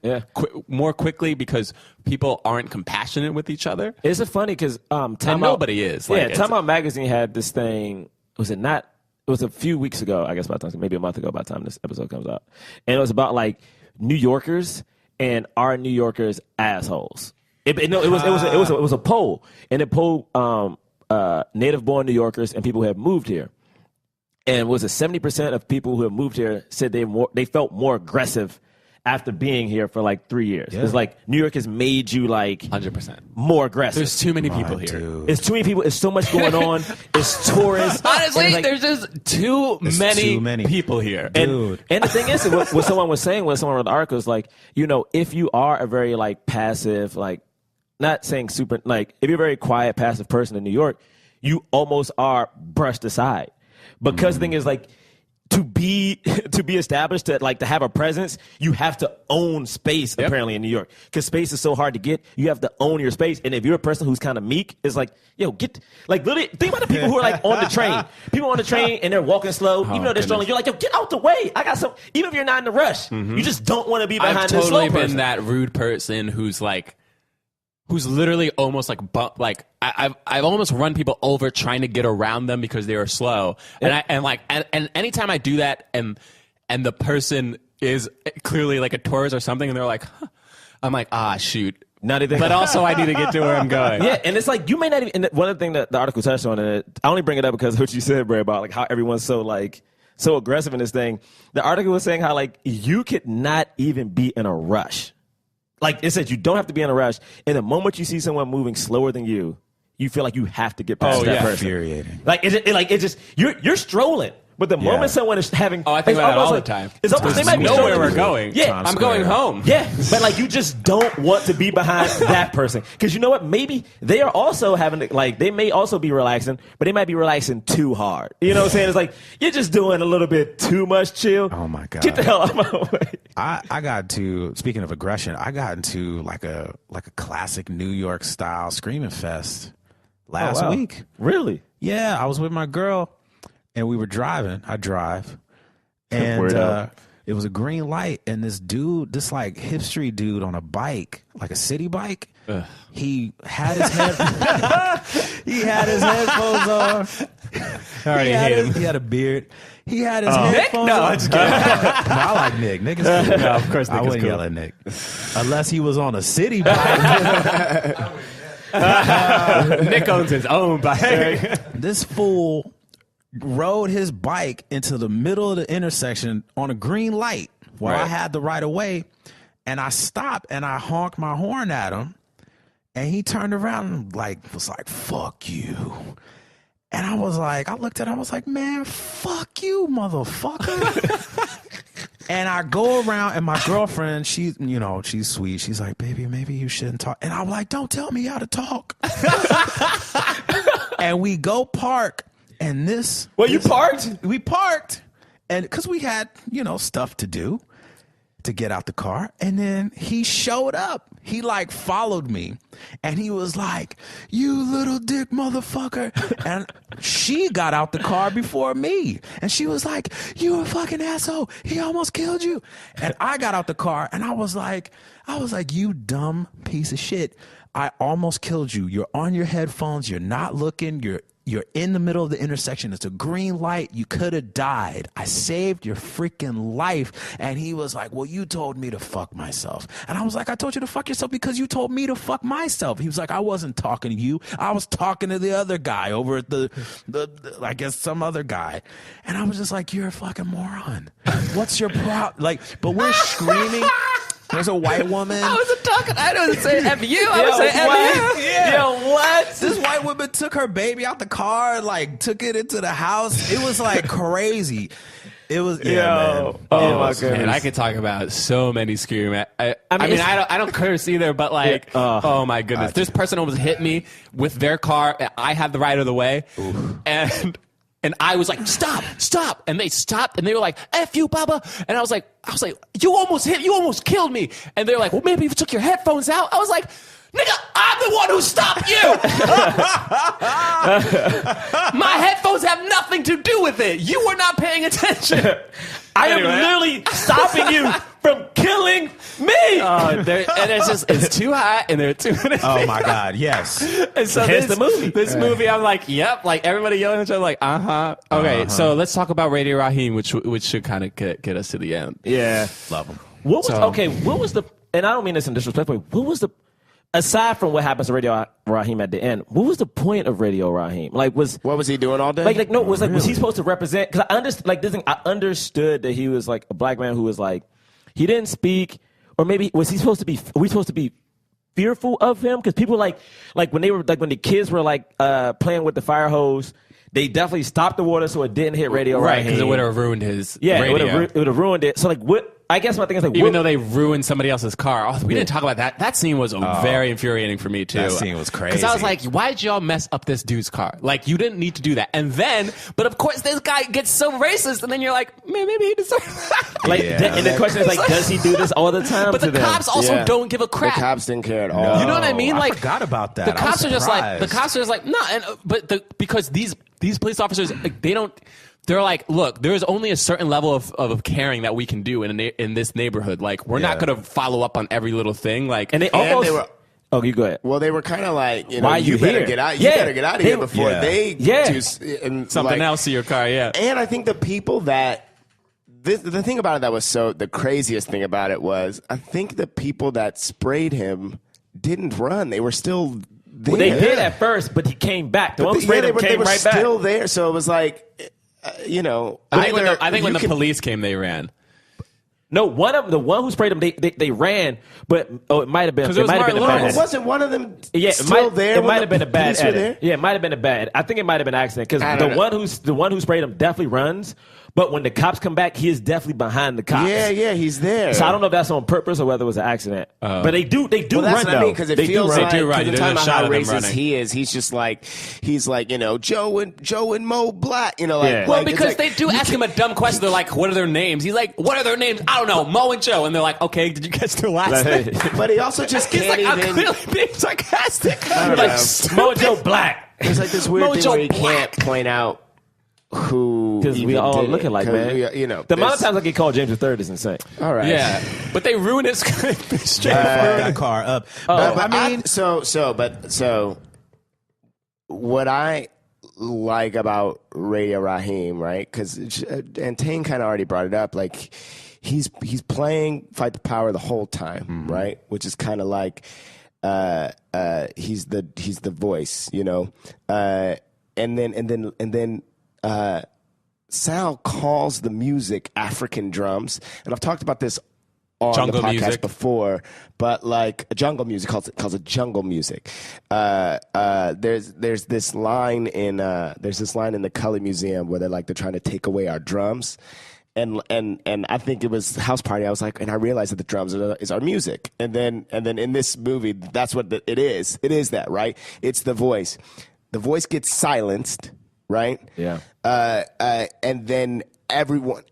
S2: more quickly because people aren't compassionate with each other.
S4: It's funny because
S2: nobody is. Like,
S4: Time Out Magazine had this thing. Was it not? It was a few weeks ago, I guess, by the time, maybe a month ago by the time this episode comes out. And it was about like New Yorkers and are New Yorkers assholes. It was a poll, and it polled native-born New Yorkers and people who have moved here. And was it 70% of people who have moved here said they felt more aggressive after being here for like 3 years.
S5: Yeah.
S4: It's like New York has made you like
S2: 100%.
S4: more aggressive.
S2: There's too many people here.
S5: Dude.
S4: It's too many people. It's so much going on. It's tourists.
S2: Honestly,
S4: And, like,
S2: there's just too many people here.
S5: Dude.
S4: And the thing is, what someone was saying when someone wrote the article is like, if you are a very like passive, like not saying super, like if you're a very quiet, passive person in New York, you almost are brushed aside. Because the thing is like, to be established, to have a presence, you have to own space.
S2: Yep.
S4: Apparently in New York, because space is so hard to get. You have to own your space, and if you're a person who's kind of meek, it's like, yo, get like literally. Think about the people who are like on the train. People on the train and they're walking slow, even though they're strolling. You're like, yo, get out the way. I got some. Even if you're not in the rush, you just don't want to be behind
S2: I've
S4: this
S2: totally
S4: slow
S2: been
S4: person.
S2: that rude person who's literally almost like I've almost run people over trying to get around them because they were slow. And anytime I do that and the person is clearly like a tourist or something and they're like, huh, I'm like, shoot.
S4: Not even.
S2: But also I need to get to where I'm going.
S4: Yeah, and it's like you may not even. And one of the things that the article touched on, and I only bring it up because of what you said, Bray, about like how everyone's so aggressive in this thing. The article was saying how like you could not even be in a rush. Like it said, you don't have to be in a rush. And the moment you see someone moving slower than you, you feel like you have to get past that
S5: yeah,
S4: person.
S5: infuriating.
S4: Like it just you're strolling. But the moment someone is having,
S2: I think about that all the time.
S4: It's almost they might be
S2: know
S4: strolling.
S2: where we're going.
S4: Yeah,
S2: I'm going home.
S4: Yeah, but like you just don't want to be behind that person because you know what? Maybe they are also having like they may also be relaxing, but they might be relaxing too hard. You know what I'm saying? It's like you're just doing a little bit too much chill.
S5: Oh my God!
S4: Get the hell out of my way.
S5: I got to, speaking of aggression, I got into like a classic New York style screaming fest last week.
S4: Really?
S5: Yeah, I was with my girl. And we were driving. I drive. And it was a green light. And this dude, this like hipstery dude on a bike, like a city bike, he had his he had his headphones on.
S2: I already hate him.
S5: He had a beard. He had his headphones
S2: No,
S5: on.
S2: it's good.
S5: No, I like Nick. Nick is cool.
S2: No, of course Nick
S5: I
S2: is
S5: wouldn't
S2: cool.
S5: yell at Nick. Unless he was on a city bike.
S2: Nick owns his own bike.
S5: This fool rode his bike into the middle of the intersection on a green light while I had the right of way, and I stopped and I honked my horn at him, and he turned around and was like, "Fuck you." And I was like, I looked at him, I was like, "Man, fuck you, motherfucker." And I go around, and my girlfriend, she's sweet. She's like, "Baby, maybe you shouldn't talk." And I'm like, "Don't tell me how to talk." And we go park. And
S4: you parked?
S5: We parked, and because we had stuff to do to get out the car, and then he showed up. He like followed me, and he was like, "You little dick motherfucker!" And she got out the car before me, and she was like, "You a fucking asshole! He almost killed you!" And I got out the car, and I was like, "You dumb piece of shit! I almost killed you. You're on your headphones. You're not looking. You're in the middle of the intersection. It's a green light. You could have died. I saved your freaking life." And he was like, "Well, you told me to fuck myself." And I was like, "I told you to fuck yourself because you told me to fuck myself." He was like, "I wasn't talking to you. I was talking to the other guy over at the I guess some other guy." And I was just like, "You're a fucking moron. What's your problem?" Like, but we're screaming. There's a white woman.
S2: I wasn't talking. I didn't say F you. I was saying F you.
S5: Yeah.
S4: Yo, what?
S5: This white woman took her baby out the car, like took it into the house. It was like crazy. It was, man.
S4: Oh my goodness.
S2: Man, I could talk about so many screaming. I mean, I don't curse either, but like, oh my goodness, this person almost hit me with their car. And I had the right of the way, and I was like, stop. And they stopped, and they were like, "F you, Baba." And I was like, you almost killed me. And they're like, "Well, maybe you took your headphones out." I was like, "Nigga, I'm the one who stopped you." My headphones have nothing to do with it. You were not paying attention.
S4: I am literally stopping you from killing me.
S2: And it's too hot, and there are too many.
S5: Oh my God, yes.
S2: And so
S4: Hence the movie.
S2: This movie, I'm like, yep, like everybody yelling at each other, like, Okay, so let's talk about Radio Raheem, which should kind of get us to the end.
S4: Yeah.
S5: Love him.
S4: What was the, and I don't mean this in disrespect, but what was the, aside from what happens to Radio Raheem at the end, what was the point of Radio Raheem? Like, what
S3: was he doing all day?
S4: Was he supposed to represent? Because I understood that he was like a black man who was like, he didn't speak, or maybe were we supposed to be fearful of him? Because people like when the kids were like playing with the fire hose, they definitely stopped the water so it didn't hit Radio Raheem.
S2: Right, because it would have ruined his
S4: radio. It would have ruined it. So like what? I guess my thing is like,
S2: even though they ruined somebody else's car. Oh, we didn't talk about that. That scene was very infuriating for me too.
S5: That scene was crazy.
S2: Because I was like, why did y'all mess up this dude's car? Like, you didn't need to do that. And then, but of course, this guy gets so racist, and then you're like, man, maybe he deserves that.
S4: And the question is like, does he do this all the time?
S2: But the cops also don't give a crap.
S3: The cops didn't care at all.
S2: You know what I mean?
S5: I forgot about that.
S2: The cops are just like, no. Because these police officers, like, they're like, look, there's only a certain level of caring that we can do in this neighborhood. Like, we're not going to follow up on every little thing. Like,
S4: and they almost. Oh, you go ahead.
S3: Well, they were kind of like,
S4: why
S3: you better get out. You better get out of here before they do
S2: something else to your car. Yeah.
S3: And I think the people that the thing about it that was the craziest thing about it was, I think the people that sprayed him didn't run. They were still there.
S4: Well, they did at first, but he came back. The one sprayed him came right back.
S3: They were still there. So it was like.
S2: I think when the police came, they ran.
S4: No, the one who sprayed them, they ran, but it might have been. It might have been a bad edit.
S3: Wasn't one of them
S4: Yeah,
S3: still there?
S4: It might have been a bad
S3: police were
S4: edit.
S3: there?
S4: Yeah, it might have been a bad. I think it might have been an accident because the one who sprayed him definitely runs. But when the cops come back, he is definitely behind the cops.
S3: Yeah, he's there.
S4: So I don't know if that's on purpose or whether it was an accident. But they do
S3: Well, that's
S4: run
S3: what
S4: though.
S3: I mean, because it
S4: They
S3: feels
S4: do run.
S3: like,
S2: They do run.
S3: because
S2: There's
S3: the time
S2: a
S3: of
S2: shot
S3: how
S2: of them
S3: racist
S2: running.
S3: he is, he's just like, Joe and Mo Black,
S4: Yeah.
S2: Well,
S3: like,
S2: because
S3: it's like,
S2: they do ask him a dumb question. They're like, what are their names? He's like, what are their names? I don't know, Mo and Joe. And they're like, okay, did you catch their last name?
S3: but he also just
S2: He's
S3: can't
S2: like, I'm
S3: even.
S2: clearly being sarcastic.
S3: don't
S2: Like,
S3: know.
S4: Mo and Joe Black.
S3: There's like this weird thing
S2: Mojo
S3: where he
S2: Black.
S3: can't point out who.
S4: Because we
S3: even
S4: all
S3: did
S4: looking
S3: it,
S4: like,
S3: 'cause
S4: man.
S3: we,
S4: the amount of
S3: there's-
S4: times I get called James III is insane.
S3: All right.
S2: Yeah, but they ruined his straight.
S5: that car up.
S3: But
S5: I mean,
S3: so what I like about Radio Raheem, right? Because and Tane kind of already brought it up. Like he's playing Fight the Power the whole time, right? Which is kind of like he's the voice, you know. And then Sal calls the music African drums, and I've talked about this on
S2: Jungle
S3: the podcast
S2: music.
S3: before, but like jungle music calls it jungle music. There's this line in the Cully Museum where they're trying to take away our drums. And I think it was House Party. I was like, and I realized that the drums is our music. And then in this movie, that's what it is. It is that, right? It's the voice. The voice gets silenced, right?
S4: Yeah.
S3: And then everyone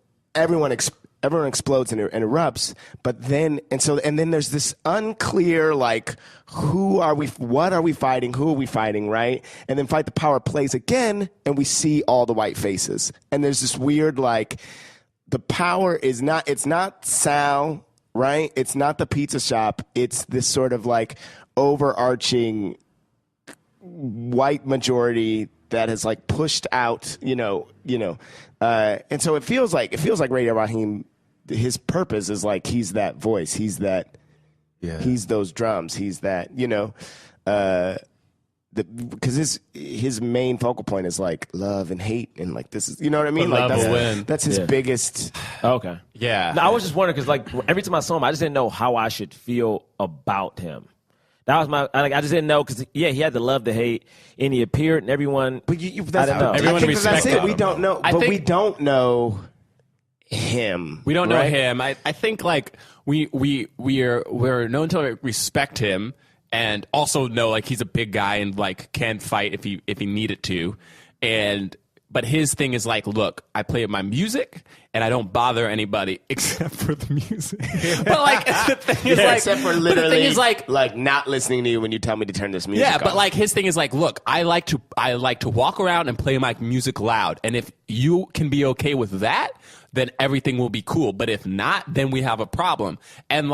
S3: explodes and erupts. But then there's this unclear what are we fighting? Who are we fighting? Right? And then Fight the Power plays again, and we see all the white faces. And there's this weird the power is not. It's not Sal, right? It's not the pizza shop. It's this sort of overarching white majority that has pushed out, and so it feels like Radio Raheem, his purpose is he's that voice, he's that, he's those drums, he's that, because his main focal point is love and hate and this is, you know what I mean?
S2: But love will win.
S3: That's his biggest.
S4: Okay.
S2: Yeah.
S4: No, I was just wondering because every time I saw him, I just didn't know how I should feel about him. That was I just didn't know because he had the love, the hate, and he appeared and everyone.
S3: But
S4: I don't know.
S2: Everyone
S3: I think that's
S2: respected
S3: it. We
S2: him.
S3: don't know,
S2: I
S3: but
S2: think-
S3: we don't know him.
S2: We don't know
S3: right?
S2: him. I think we're known to respect him and also know he's a big guy and can fight if he needed to. But his thing is look, I play my music and I don't bother anybody except for the music. But the thing is
S3: except for literally,
S2: but the thing is
S3: not listening to you when you tell me to turn this music
S2: yeah,
S3: off.
S2: but his thing is look, I like to walk around and play my music loud, and if you can be okay with that, then everything will be cool. But if not, then we have a problem. And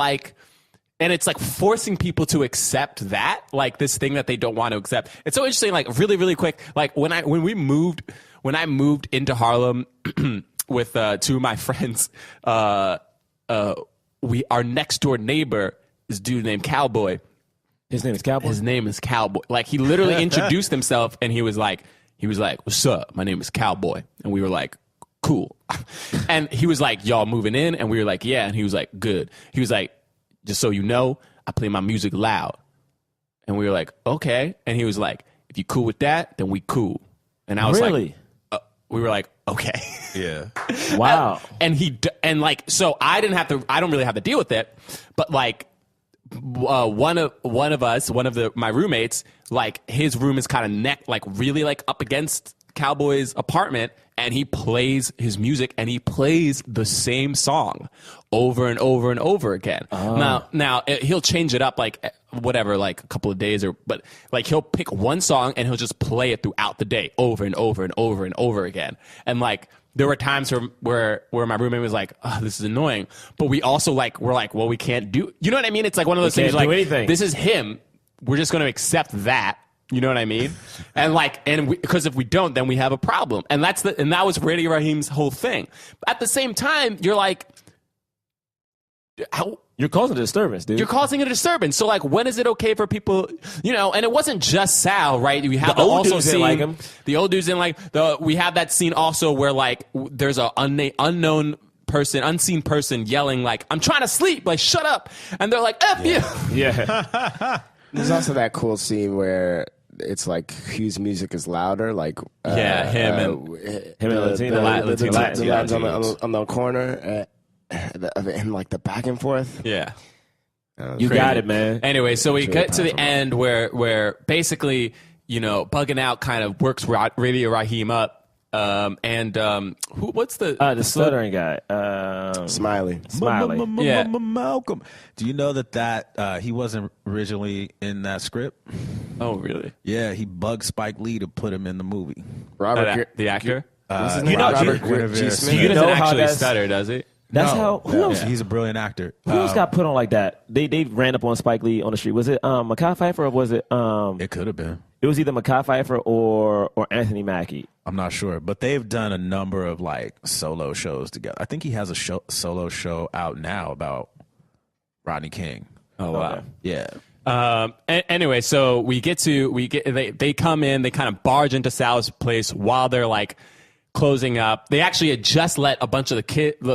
S2: it's forcing people to accept that, this thing that they don't want to accept. It's so interesting. Really, really quick. When I moved into Harlem with two of my friends, our next door neighbor is a dude named Cowboy.
S4: His name is Cowboy.
S2: His name is Cowboy. He literally introduced himself, and he was like, "What's up? My name is Cowboy," and we were like, "Cool." And he was like, "Y'all moving in?" And we were like, "Yeah." And he was like, "Good." He was like, "Just so you know, I play my music loud." And we were like, "Okay." And he was like, "If you cool with that, then we cool." And I was
S4: Really?
S2: we were like, "Okay."
S5: yeah.
S4: Wow.
S2: So I don't really have to deal with it, but one of my roommates, his room is kind of really up against Cowboy's apartment, and he plays his music and he plays the same song over and over and over again. Now he'll change it up whatever, a couple of days but he'll pick one song and he'll just play it throughout the day over and over and over and over again. And there were times where my roommate was like, "Oh, this is annoying," but we also we're like, "Well, we can't do," you know what I mean? It's one of those things
S4: can't do anything.
S2: this is him. We're just going to accept that. You know what I mean? And because if we don't, then we have a problem. And that was Radio Raheem's whole thing. But at the same time, you're
S4: You're causing a disturbance, dude.
S2: you're causing a disturbance. So when is it okay for people, and it wasn't just Sal, right? We have
S4: The old
S2: also
S4: dudes didn't
S2: scene,
S4: like him.
S2: the old dudes didn't we have that scene also where there's a unknown unseen person yelling like, I'm trying to sleep, like shut up, and they're like, F you.
S4: Yeah.
S3: There's also that cool scene where it's like Hugh's music is louder, like
S2: him and
S4: Latino.
S3: the
S2: Latino
S3: lines
S2: dudes.
S3: on the corner, and like the back and forth.
S2: Yeah.
S4: You got it, man.
S2: Anyway, so we
S3: It's
S2: get
S3: really
S2: to the
S3: powerful.
S2: end where basically, Bugging Out kind of works Radio Raheem up. What's
S4: The stuttering guy.
S3: Smiley.
S4: Smiley.
S2: Yeah.
S5: Malcolm. Do you know that he wasn't originally in that script?
S2: Oh, really?
S5: Yeah, he bugged Spike Lee to put him in the movie.
S3: Robert,
S2: The actor?
S3: what's his
S4: you
S3: name?
S4: know-
S3: Robert
S5: Guinevere
S3: G.
S5: Smith.
S3: Smith.
S2: He doesn't
S4: know how
S2: actually
S4: that's-
S2: stutter, does he?
S4: That's
S5: No.
S4: how. Who else?
S5: He's a brilliant actor.
S4: Who else got put on like that? They ran up on Spike Lee on the street. Was it Mekhi Phifer or was it?
S5: It could have been.
S4: It was either Mekhi Phifer or Anthony Mackie.
S5: I'm not sure, but they've done a number of like solo shows together. I think he has a solo show out now about Rodney King.
S2: Oh, wow.
S5: Yeah.
S2: Anyway, so they come in, they kind of barge into Sal's place while they're like closing up. They actually had just let a bunch of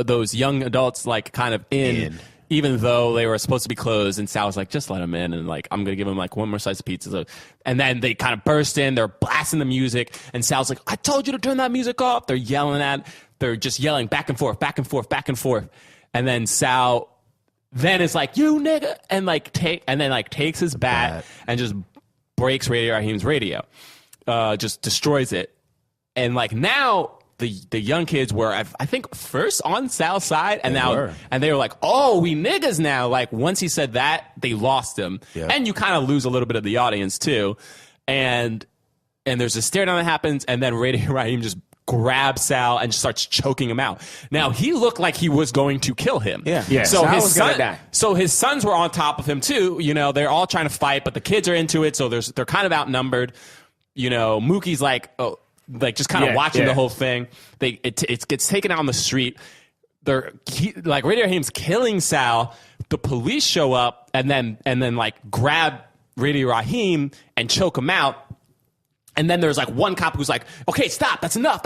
S2: those young adults like kind of in, even though they were supposed to be closed. And Sal was like, just let them in, and like I'm gonna give them like one more slice of pizza. So, and then they kind of burst in. They're blasting the music, and Sal's like, I told you to turn that music off. They're just yelling back and forth, back and forth, back and forth. And then Sal then is like, you nigga, and takes his bat and just breaks Radio Raheem's radio, just destroys it. And like now the young kids were, I think, first on Sal's side, and they were like, oh, we niggas now. Like once he said that, they lost him, and you kind of lose a little bit of the audience too. And there's a stare down that happens, and then Radio Raheem just grabs Sal and just starts choking him out. Now he looked like he was going to kill him.
S3: Yeah.
S2: So
S3: Sal
S2: his
S3: was gonna
S2: son,
S3: die.
S2: so his sons were on top of him too. They're all trying to fight, but the kids are into it, so they're kind of outnumbered. Mookie's like, oh, like just kind of watching the whole thing. It gets taken out on the street. Like Radio Raheem's killing Sal. The police show up and then like grab Radio Raheem and choke him out. And then there's like one cop who's like, okay, stop, that's enough.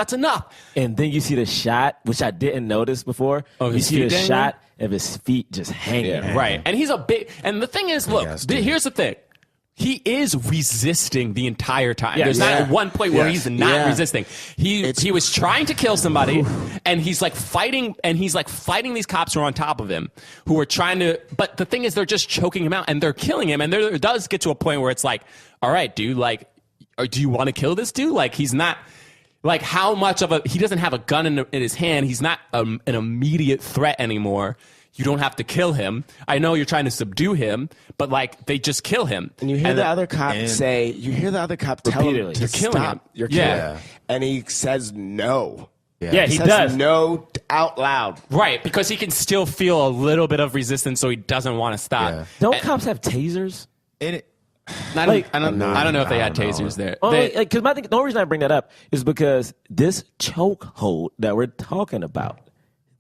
S4: And then you see the shot, which I didn't notice before.
S2: Oh,
S4: you
S2: his
S4: see
S2: feet
S4: the
S2: dangling?
S4: shot of his feet just hanging.
S2: Right. And he's a big, and the thing is, look, here's the thing. He is resisting the entire time.
S4: Yeah.
S2: There's not one point where he's not resisting. He was trying to kill somebody, and he's like fighting these cops who are on top of him, who are trying to. But the thing is, they're just choking him out, and they're killing him. And there does get to a point where it's like, all right, dude, like, or do you want to kill this dude? Like, he's not. Like, how much of he doesn't have a gun in his hand. He's not an immediate threat anymore. You don't have to kill him. I know you're trying to subdue him, but like they just kill him.
S3: And you hear the other cop say, tell him
S4: Repeatedly.
S3: to
S2: You're killing
S3: stop.
S2: him.
S3: You're killing
S2: Yeah.
S3: him. And he says no.
S4: Yeah, he
S3: says
S4: does.
S3: no out loud.
S2: Right, because he can still feel a little bit of resistance, so he doesn't want to stop.
S5: Yeah.
S4: Don't cops have tasers?
S2: I don't know if they had tasers there.
S4: Because the only reason I bring that up is because this chokehold that we're talking about,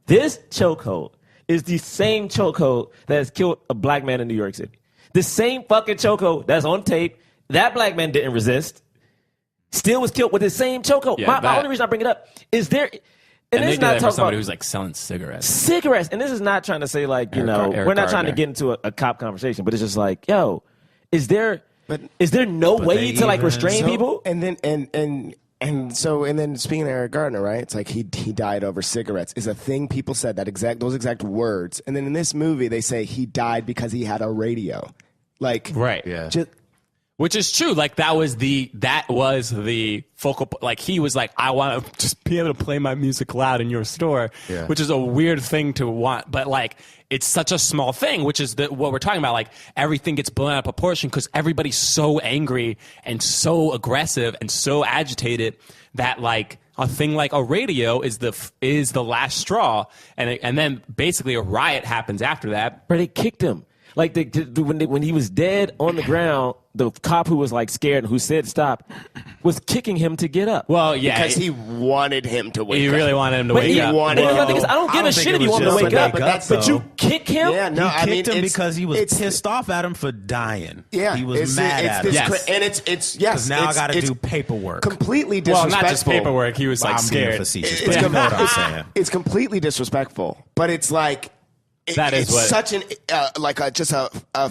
S4: this chokehold is the same chokehold that has killed a black man in New York City. The same fucking chokehold that's on tape. That black man didn't resist. Still was killed with the same chokehold.
S2: Yeah,
S4: My only reason I bring it up is there.
S2: and
S4: this
S2: they
S4: is
S2: did
S4: not
S2: that for
S4: talking
S2: somebody
S4: about
S2: who's like selling cigarettes.
S4: cigarettes. And this is not trying to say like,
S2: Eric
S4: we're not trying to
S2: Gardner.
S4: get into a cop conversation, but it's just like, yo, is there no way to like restrain people?
S3: And then speaking of Eric Gardner, right? It's like he died over cigarettes is a thing people said those exact words. And then in this movie they say he died because he had a radio. Like
S2: Right.
S5: Yeah.
S2: Which is true. Like that was the focal. Like he was like, I want to just be able to play my music loud in your store, which is a weird thing to want. But like, it's such a small thing, which is what we're talking about. Like everything gets blown out of proportion because everybody's so angry and so aggressive and so agitated that like a thing like a radio is the last straw, and then basically a riot happens after that.
S4: But they kicked him. Like when he was dead on the ground, the cop who was like scared and who said stop was kicking him to get up.
S2: Well, yeah,
S3: because he wanted him to wake
S2: he
S3: up.
S2: really wanted him to
S4: But
S2: wake
S4: he
S2: up.
S3: wanted
S4: and the
S3: him.
S4: other thing is, I don't give a
S5: think
S4: shit
S5: it
S4: if you
S5: was
S4: want him to
S5: just
S4: wake
S5: to
S4: up,
S5: wake up,
S4: but you
S5: though.
S4: kick him.
S3: Yeah, no,
S5: He
S3: I mean,
S5: kicked him
S3: it's-
S5: because he was
S3: it's-
S5: pissed off at him for dying.
S3: Yeah,
S5: he was mad at him.
S2: Yes.
S3: And it's
S5: Because now I got to
S3: it's
S5: do paperwork.
S3: completely
S2: Well,
S3: disrespectful.
S2: not just paperwork. He was like
S5: I'm being
S2: scared.
S5: facetious,
S3: It's
S5: but you know what I'm saying.
S3: It's completely disrespectful, but it's like
S2: That is
S3: it's
S2: what-
S3: such an just a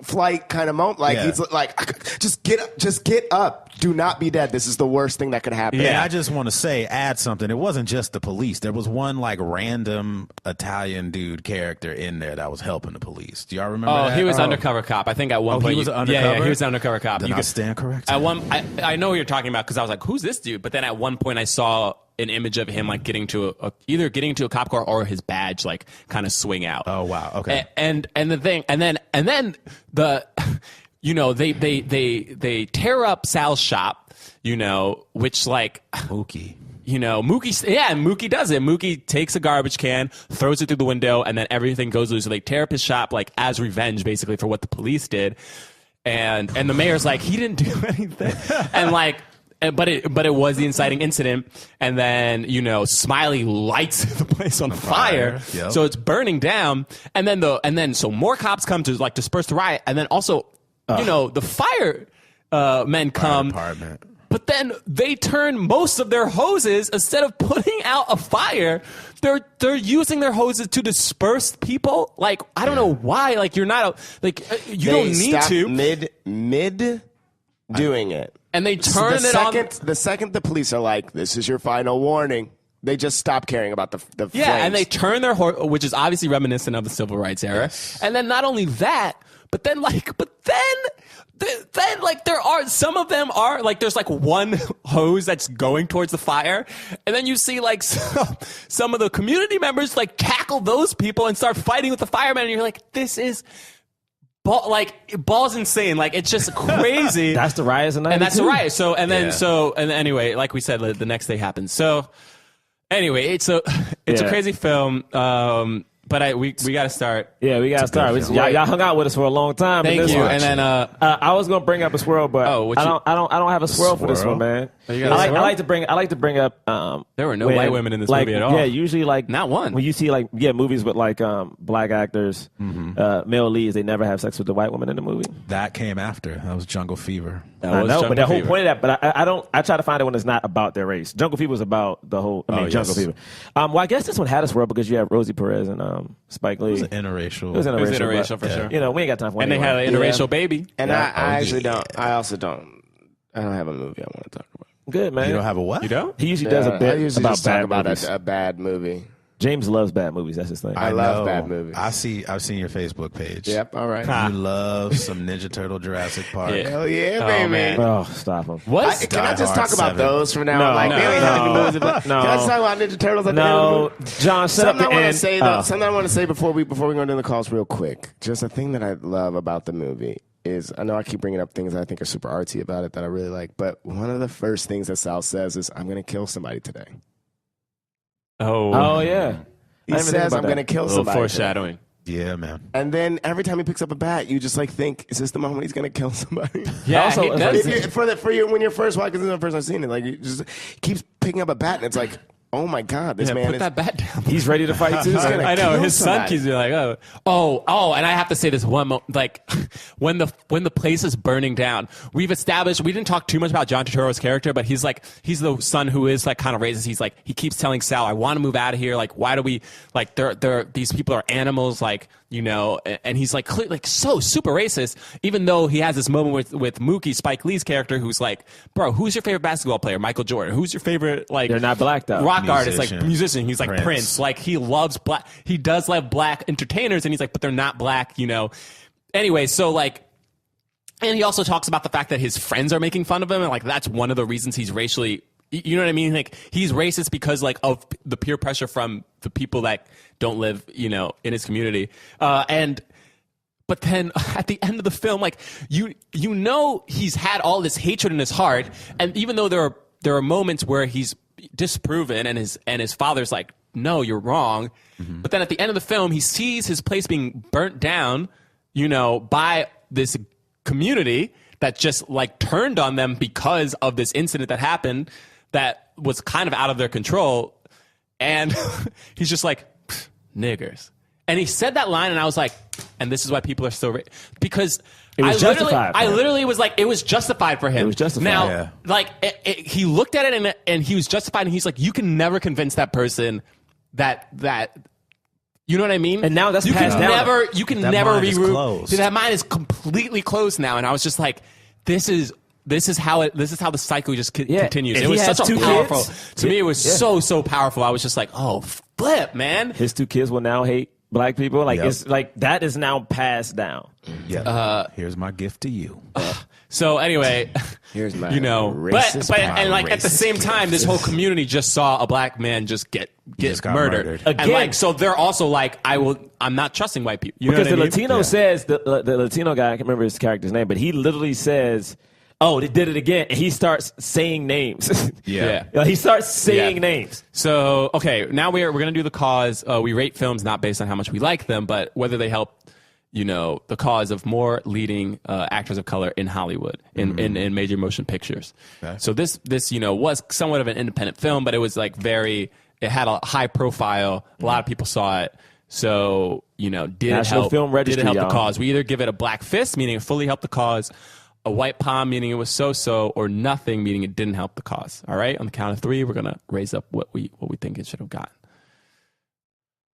S3: flight kind of moment. Like
S5: Yeah.
S3: he's like, just get up. Do not be dead. This is the worst thing that could happen.
S5: Yeah, I just want to add something. It wasn't just the police. There was one like random Italian dude character in there that was helping the police. Do y'all remember
S2: Oh,
S5: that?
S2: he was undercover cop. I think at one
S5: Oh,
S2: point
S5: he was
S2: you-
S5: an undercover?
S2: Yeah, he was an undercover cop.
S5: Then I stand corrected.
S2: At one, I know what you're talking about because I was like, "Who's this dude?" But then at one point, I saw an image of him like getting to either getting to a cop car or his badge like kind of swing out.
S5: Oh, wow. Okay.
S2: And the thing, and then the, you know, they tear up Sal's shop, you know, which like.
S5: Mookie.
S2: You know, Mookie does it. Mookie takes a garbage can, throws it through the window, and then everything goes loose. So they tear up his shop like as revenge, basically, for what the police did. And the mayor's like, he didn't do anything, and like. But it was the inciting incident, and then you know Smiley lights the place on fire,
S5: Yep.
S2: so it's burning down, and then so more cops come to like disperse the riot, and then also you know the fire men come.
S5: Department.
S2: But then they turn most of their hoses instead of putting out a fire. They're using their hoses to disperse people. Like I don't know why. Like you're not you don't need
S3: stop
S2: to.
S3: mid doing it.
S2: And they turn it on.
S3: The second the police are like, "This is your final warning," they just stop caring about the
S2: Yeah,
S3: flames.
S2: and they turn their which is obviously reminiscent of the civil rights era.
S5: Yes.
S2: And then not only that, but then like there are some of them are like there's like one hose that's going towards the fire, and then you see like some of the community members like tackle those people and start fighting with the firemen, and you're like, this is. Ball's insane. Like it's just crazy.
S4: That's the riots in 92.
S2: And that's the riot. So and then
S5: Yeah.
S2: and anyway, like we said, the next day happens. So anyway, it's a crazy film. But we got to start.
S4: Yeah, we got to start.
S5: film.
S4: Y'all hung out with us for a long time. in
S2: Thank
S4: this
S2: you.
S4: one.
S2: And then
S4: I was gonna bring up a swirl, but
S2: what
S4: I
S2: you-
S4: don't have a swirl for this
S5: Swirl?
S4: one, man.
S2: Oh,
S4: I
S2: you got a
S4: like
S2: swirl?
S4: I like to bring up.
S2: There were no white women in this
S4: like,
S2: movie at all.
S4: Yeah, usually like
S2: Not one.
S4: When you see like movies with like black actors, male leads, they never have sex with the white woman in the movie.
S5: That came after. That was Jungle Fever.
S4: I know,
S2: Jungle
S4: but the whole
S2: Fever.
S4: point of that. But I don't. I try to find it when it's not about their race. Jungle Fever was about the whole. Jungle
S5: yes.
S4: Fever. Well, I guess this one had a swirl because you have Rosie Perez and Spike Lee.
S5: It was interracial.
S4: It was
S2: interracial
S4: but,
S2: for sure.
S4: You know, we ain't got time for it.
S2: And they had
S4: anyway.
S2: an interracial baby.
S3: And
S4: Yeah.
S3: I actually don't. I also don't. I don't have a movie I want to talk about.
S4: Good, man.
S5: You don't have a what?
S2: You don't?
S4: He usually does a
S3: I
S4: bit
S3: usually
S4: about
S3: just talk
S4: bad
S3: about
S4: movies.
S3: a bad movie.
S4: James loves bad movies. That's his thing.
S3: I love
S5: know.
S3: bad movies.
S5: I've seen your Facebook page.
S3: Yep. All right.
S5: You love some Ninja Turtle Jurassic Park.
S2: Yeah.
S3: Hell yeah,
S2: Oh,
S3: baby.
S2: man.
S4: Oh, stop him.
S2: What?
S3: Can I
S5: Die
S3: just
S5: Hard
S3: talk about
S5: 7.
S3: those from now
S4: No,
S3: on? Like, they don't even have to be
S4: no,
S3: movies, but
S4: no.
S3: Can I just talk about Ninja Turtles at the end of the
S4: No,
S3: movie?
S4: John, set up
S3: Something
S4: the
S3: I want to
S4: end.
S3: say, though,
S4: Oh.
S3: something I want to say before we go into the calls real quick. Just a thing that I love about the movie is, I know I keep bringing up things I think are super artsy about it that I really like, but one of the first things that Sal says is, "I'm going to kill somebody today."
S4: Oh, yeah.
S3: He
S4: I didn't even think
S3: says,
S4: about
S3: "I'm going to
S4: that.
S3: kill
S2: A little
S3: somebody today."
S2: foreshadowing.
S5: Yeah, man.
S3: And then every time he picks up a bat, you just like think, is this the moment he's going to kill somebody?
S2: Yeah,
S4: Also,
S2: he
S4: it's
S2: does.
S4: like-
S3: For you, when you're first watching, this is the first I've seen it. Like, you just keeps picking up a bat, and it's like, oh my God, this
S2: Yeah,
S3: man
S2: put
S3: is.
S2: that bat down.
S4: He's ready to fight too.
S3: He's gonna
S2: I know
S3: kill
S2: his son
S3: somebody.
S2: keeps being like, oh, and I have to say this one moment, like when the place is burning down. We've established we didn't talk too much about John Turturro's character, but he's the son who is like kind of raises. He's like he keeps telling Sal, I want to move out of here. Like why do we like these people are animals, like you know, and he's like so super racist. Even though he has this moment with Mookie, Spike Lee's character, who's like, bro, who's your favorite basketball player? Michael Jordan. Who's your favorite like?
S4: They're not black though.
S2: Rock artist, like
S5: Musician.
S2: musician. He's like Prince. Like he loves black. He does love black entertainers, and he's like, but they're not black, you know. Anyway, so like, and he also talks about the fact that his friends are making fun of him, and like that's one of the reasons he's racially. You know what I mean? Like he's racist because like of the peer pressure from the people that don't live, you know, in his community, But then at the end of the film, like you know, he's had all this hatred in his heart, and even though there are moments where he's disproven, and his father's like no, you're wrong. But then at the end of the film, he sees his place being burnt down, by this community that just like turned on them because of this incident that happened that was kind of out of their control. And he's just like, niggers. And he said that line, and I was like, and this is why people are so because
S4: it was justified.
S2: I literally was like, it was justified for him.
S4: It was justified.
S2: Now, he looked at it and he was justified, and he's like, you can never convince that person that you know what I mean?
S4: And now that's
S2: you
S4: passed
S2: can
S4: down.
S2: You can
S5: That
S2: never
S5: mind is
S2: reroute.
S5: closed.
S2: That mind is completely closed now, and I was just like, this is how the cycle just continues.
S4: And
S2: It was such a powerful.
S4: kids.
S2: To me, it was so powerful. I was just like, oh, flip, man.
S4: His 2 kids will now hate black people. Like
S5: Yep.
S4: it's like that is now passed down.
S5: Yeah. Here's my gift to you.
S2: So anyway,
S3: Here's my
S2: but and like at the same time, this whole community just saw a black man just get
S5: just got
S2: murdered.
S5: murdered.
S2: And
S4: Again.
S2: like, so they're also like, I'm not trusting white people. You know
S4: Because
S2: what I
S4: the
S2: mean?
S4: Latino says the Latino guy, I can't remember his character's name, but he literally says, "Oh, they did it again," and he starts saying names.
S2: Yeah.
S4: He starts saying
S2: Yeah.
S4: names.
S2: So, okay, now we're going to do the cause. We rate films not based on how much we like them, but whether they help, the cause of more leading actors of color in Hollywood, in major motion pictures.
S5: Okay.
S2: So this was somewhat of an independent film, but it was like it had a high profile. A lot of people saw it. So, did
S4: National
S2: it help?
S4: Film Registry,
S2: did it help
S4: y'all.
S2: the cause? We either give it a black fist, meaning it fully helped the cause, a white palm, meaning it was so-so, or nothing, meaning it didn't help the cause. All right? On the count of 3, we're going to raise up what we think it should have gotten.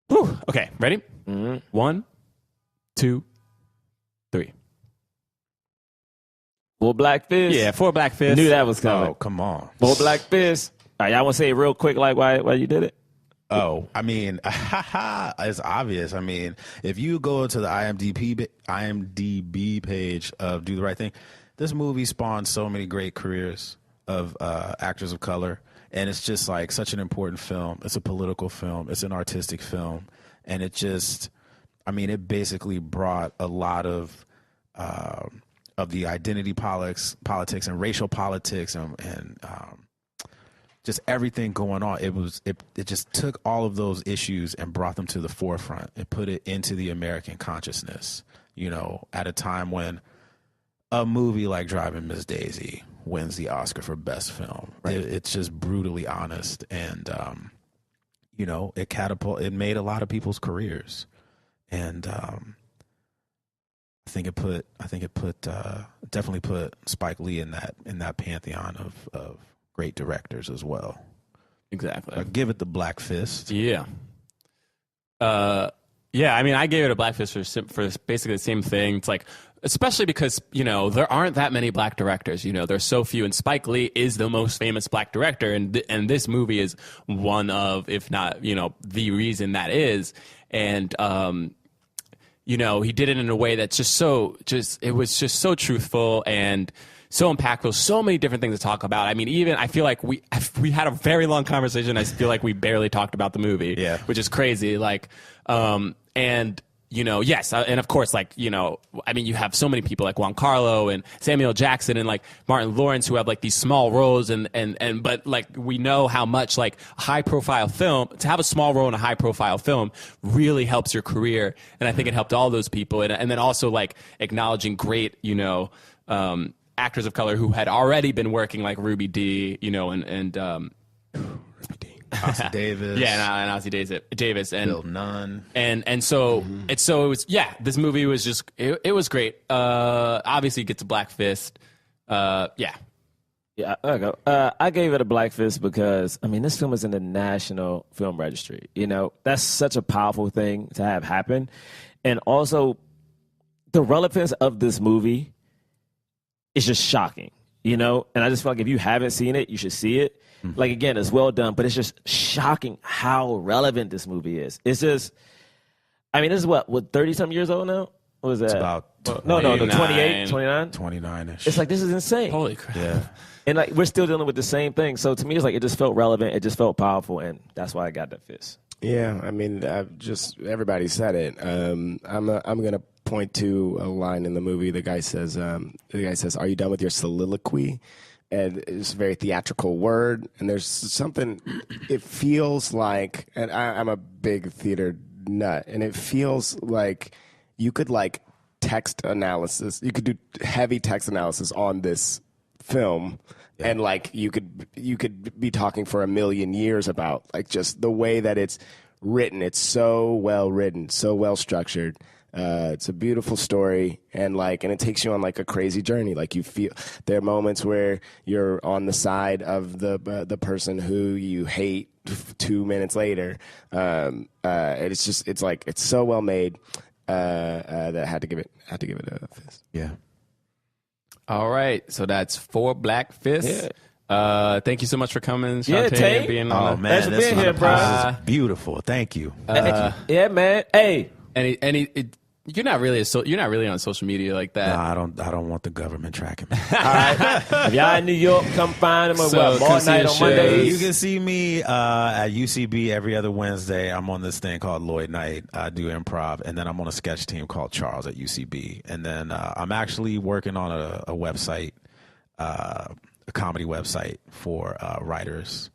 S2: Whew. Okay, ready? 1, 2, 3.
S4: Full black fist.
S2: Yeah, 4 black fists.
S4: Knew that was coming.
S5: Oh, come on.
S4: Full black fist. All right, y'all want to say it real quick, like why you did it?
S5: Oh, I mean, it's obvious. I mean, if you go to the IMDb page of Do the Right Thing, this movie spawned so many great careers of actors of color, and it's just like such an important film. It's a political film. It's an artistic film, and it just, I mean, it basically brought a lot of the identity politics and racial politics and just everything going on. It just took all of those issues and brought them to the forefront and put it into the American consciousness, at a time when a movie like Driving Miss Daisy wins the Oscar for Best Film. Right. It's just brutally honest, and it made a lot of people's careers, and I think it definitely put Spike Lee in that pantheon of great directors as well.
S2: Exactly.
S5: I give it the black fist.
S2: Yeah. Yeah, I mean, I gave it a black fist for basically the same thing. It's like, especially because, there aren't that many black directors. There's so few, and Spike Lee is the most famous black director, and this movie is one of, if not, the reason that is. And, he did it in a way that's it was just so truthful and so impactful, so many different things to talk about. I mean, I feel like we had a very long conversation. I feel like we barely talked about the movie,
S5: yeah,
S2: which is crazy. Like, yes, and of course, I mean, you have so many people like Juan Carlo and Samuel Jackson and like Martin Lawrence who have like these small roles, but like we know how much like high profile film, to have a small role in a high profile film really helps your career, and I think it helped all those people, and then also like acknowledging great, actors of color who had already been working, like Ruby Dee, and Ruby Dee.
S5: Ossie Davis.
S2: Yeah, and Ossie Davis. And
S5: Bill Nunn.
S2: And so it was, this movie was just, it was great. Obviously it gets a black fist. Yeah.
S4: Yeah, I gave it a black fist because, I mean, this film is in the National Film Registry. That's such a powerful thing to have happen. And also, the relevance of this movie is just shocking, And I just feel like if you haven't seen it, you should see it. Mm-hmm. Like, again, it's well done, but it's just shocking how relevant this movie is. It's just, I mean, this is what 30-something years old now? What was that?
S5: It's about
S4: 28, 29?
S5: 29-ish.
S4: It's like, this is insane.
S2: Holy crap.
S5: Yeah.
S4: And like we're still dealing with the same thing. So to me, it's like it just felt relevant. It just felt powerful, and that's why I got that fist.
S3: Yeah, I mean, everybody said it. I'm gonna point to a line in the movie. The guy says, "Are you done with your soliloquy?" it's a very theatrical word, and there's something. It feels like, and I'm a big theater nut, and it feels like you could like text analysis. You could do heavy text analysis on this film, and like you could be talking for a million years about like just the way that it's written. It's so well written, so well structured. It's a beautiful story, and it takes you on like a crazy journey. Like you feel there are moments where you're on the side of the person who you hate 2 minutes later. It's so well made that I had to give it a fist.
S5: Yeah.
S2: All right, so that's 4 Black Fists. Yeah. Thank you so much for coming, Shawtane,
S4: Tank.
S2: and being
S5: Oh
S2: on.
S5: man,
S4: Thanks for being here, bro.
S5: This is beautiful. Thank you.
S4: Yeah, man. Hey.
S2: You're not really on social media like that.
S5: No, I don't want the government tracking me.
S4: All right. If y'all in New York, come find him at
S2: So,
S4: Mall Night on
S2: shows.
S4: Mondays.
S5: You can see me at UCB every other Wednesday. I'm on this thing called Lloyd Night. I do improv, and then I'm on a sketch team called Charles at UCB. And then I'm actually working on a website, a comedy website for writers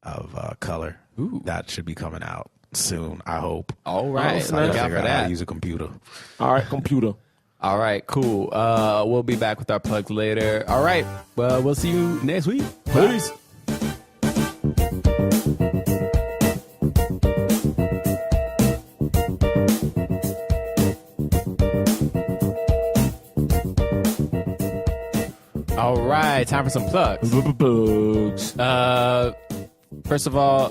S5: of color.
S2: Ooh.
S5: That should be coming out soon, I hope.
S2: All right,
S4: so
S2: look
S5: I
S2: out
S5: figure
S2: for
S5: out how to
S2: that.
S5: use a computer.
S4: All right, computer.
S2: All right, cool. We'll be back with our plugs later. All right, well, we'll see you next week. Peace. All right, time for some plugs. First of all,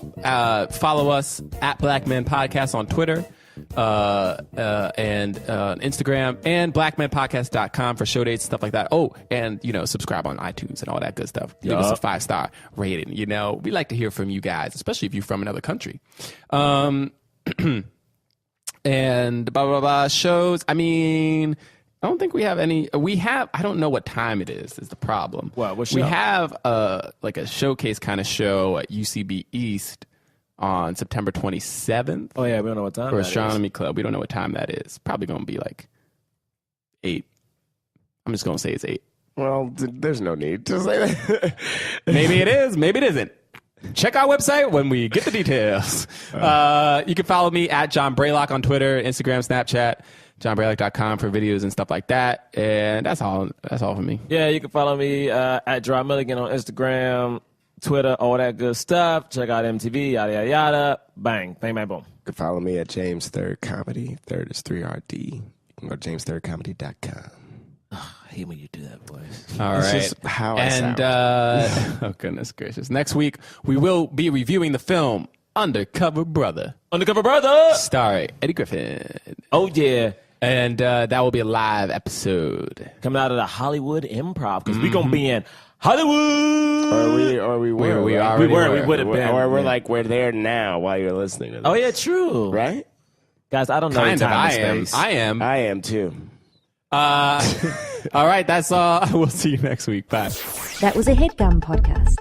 S2: follow us at Black Men Podcast on Twitter and Instagram, and blackmenpodcast.com for show dates, stuff like that. Oh, and, subscribe on iTunes and all that good stuff. Give us a 5-star rating. We like to hear from you guys, especially if you're from another country. And blah, blah, blah, shows. I mean, I don't think we have any. I don't know what time it is the problem.
S4: What show?
S2: We have a showcase kind of show at UCB East on September 27th.
S4: Oh, yeah, we don't know what time
S2: For
S4: that is.
S2: Astronomy Club. We don't know what time that is. Probably going to be 8. I'm just going to say it's 8.
S3: Well, there's no need to say that.
S2: Maybe it is. Maybe it isn't. Check our website when we get the details. You can follow me at John Braylock on Twitter, Instagram, Snapchat, johnbraylock.com for videos and stuff like that. And that's all for me.
S4: Yeah, you can follow me at Jerah Milligan on Instagram, Twitter, all that good stuff. Check out MTV, yada, yada, yada. Bang, bang, bang, boom.
S3: You can follow me at James Third Comedy. Third is 3RD. You can go to jamesthirdcomedy.com.
S4: I hate when you do that, boys.
S2: All
S3: It's
S2: right.
S3: just how I
S2: and
S3: sound.
S2: oh goodness gracious! Next week we will be reviewing the film Undercover Brother,
S4: Undercover Brother!
S2: starring Eddie Griffin,
S4: Oh, yeah.
S2: and that will be a live episode.
S4: Coming out of the Hollywood Improv, because we're going to be in Hollywood!
S3: Or we were.
S2: We
S3: right?
S2: already were.
S4: We would have been.
S3: Or
S4: Yeah.
S3: we're there now while you're listening to this.
S4: Oh, yeah, true.
S3: Right?
S4: Guys, I don't know
S2: Kind of.
S4: time
S2: I
S4: and
S2: am.
S4: space.
S2: I am.
S3: I am too.
S2: All right. That's all. We'll see you next week. Bye.
S1: That was a HeadGum podcast.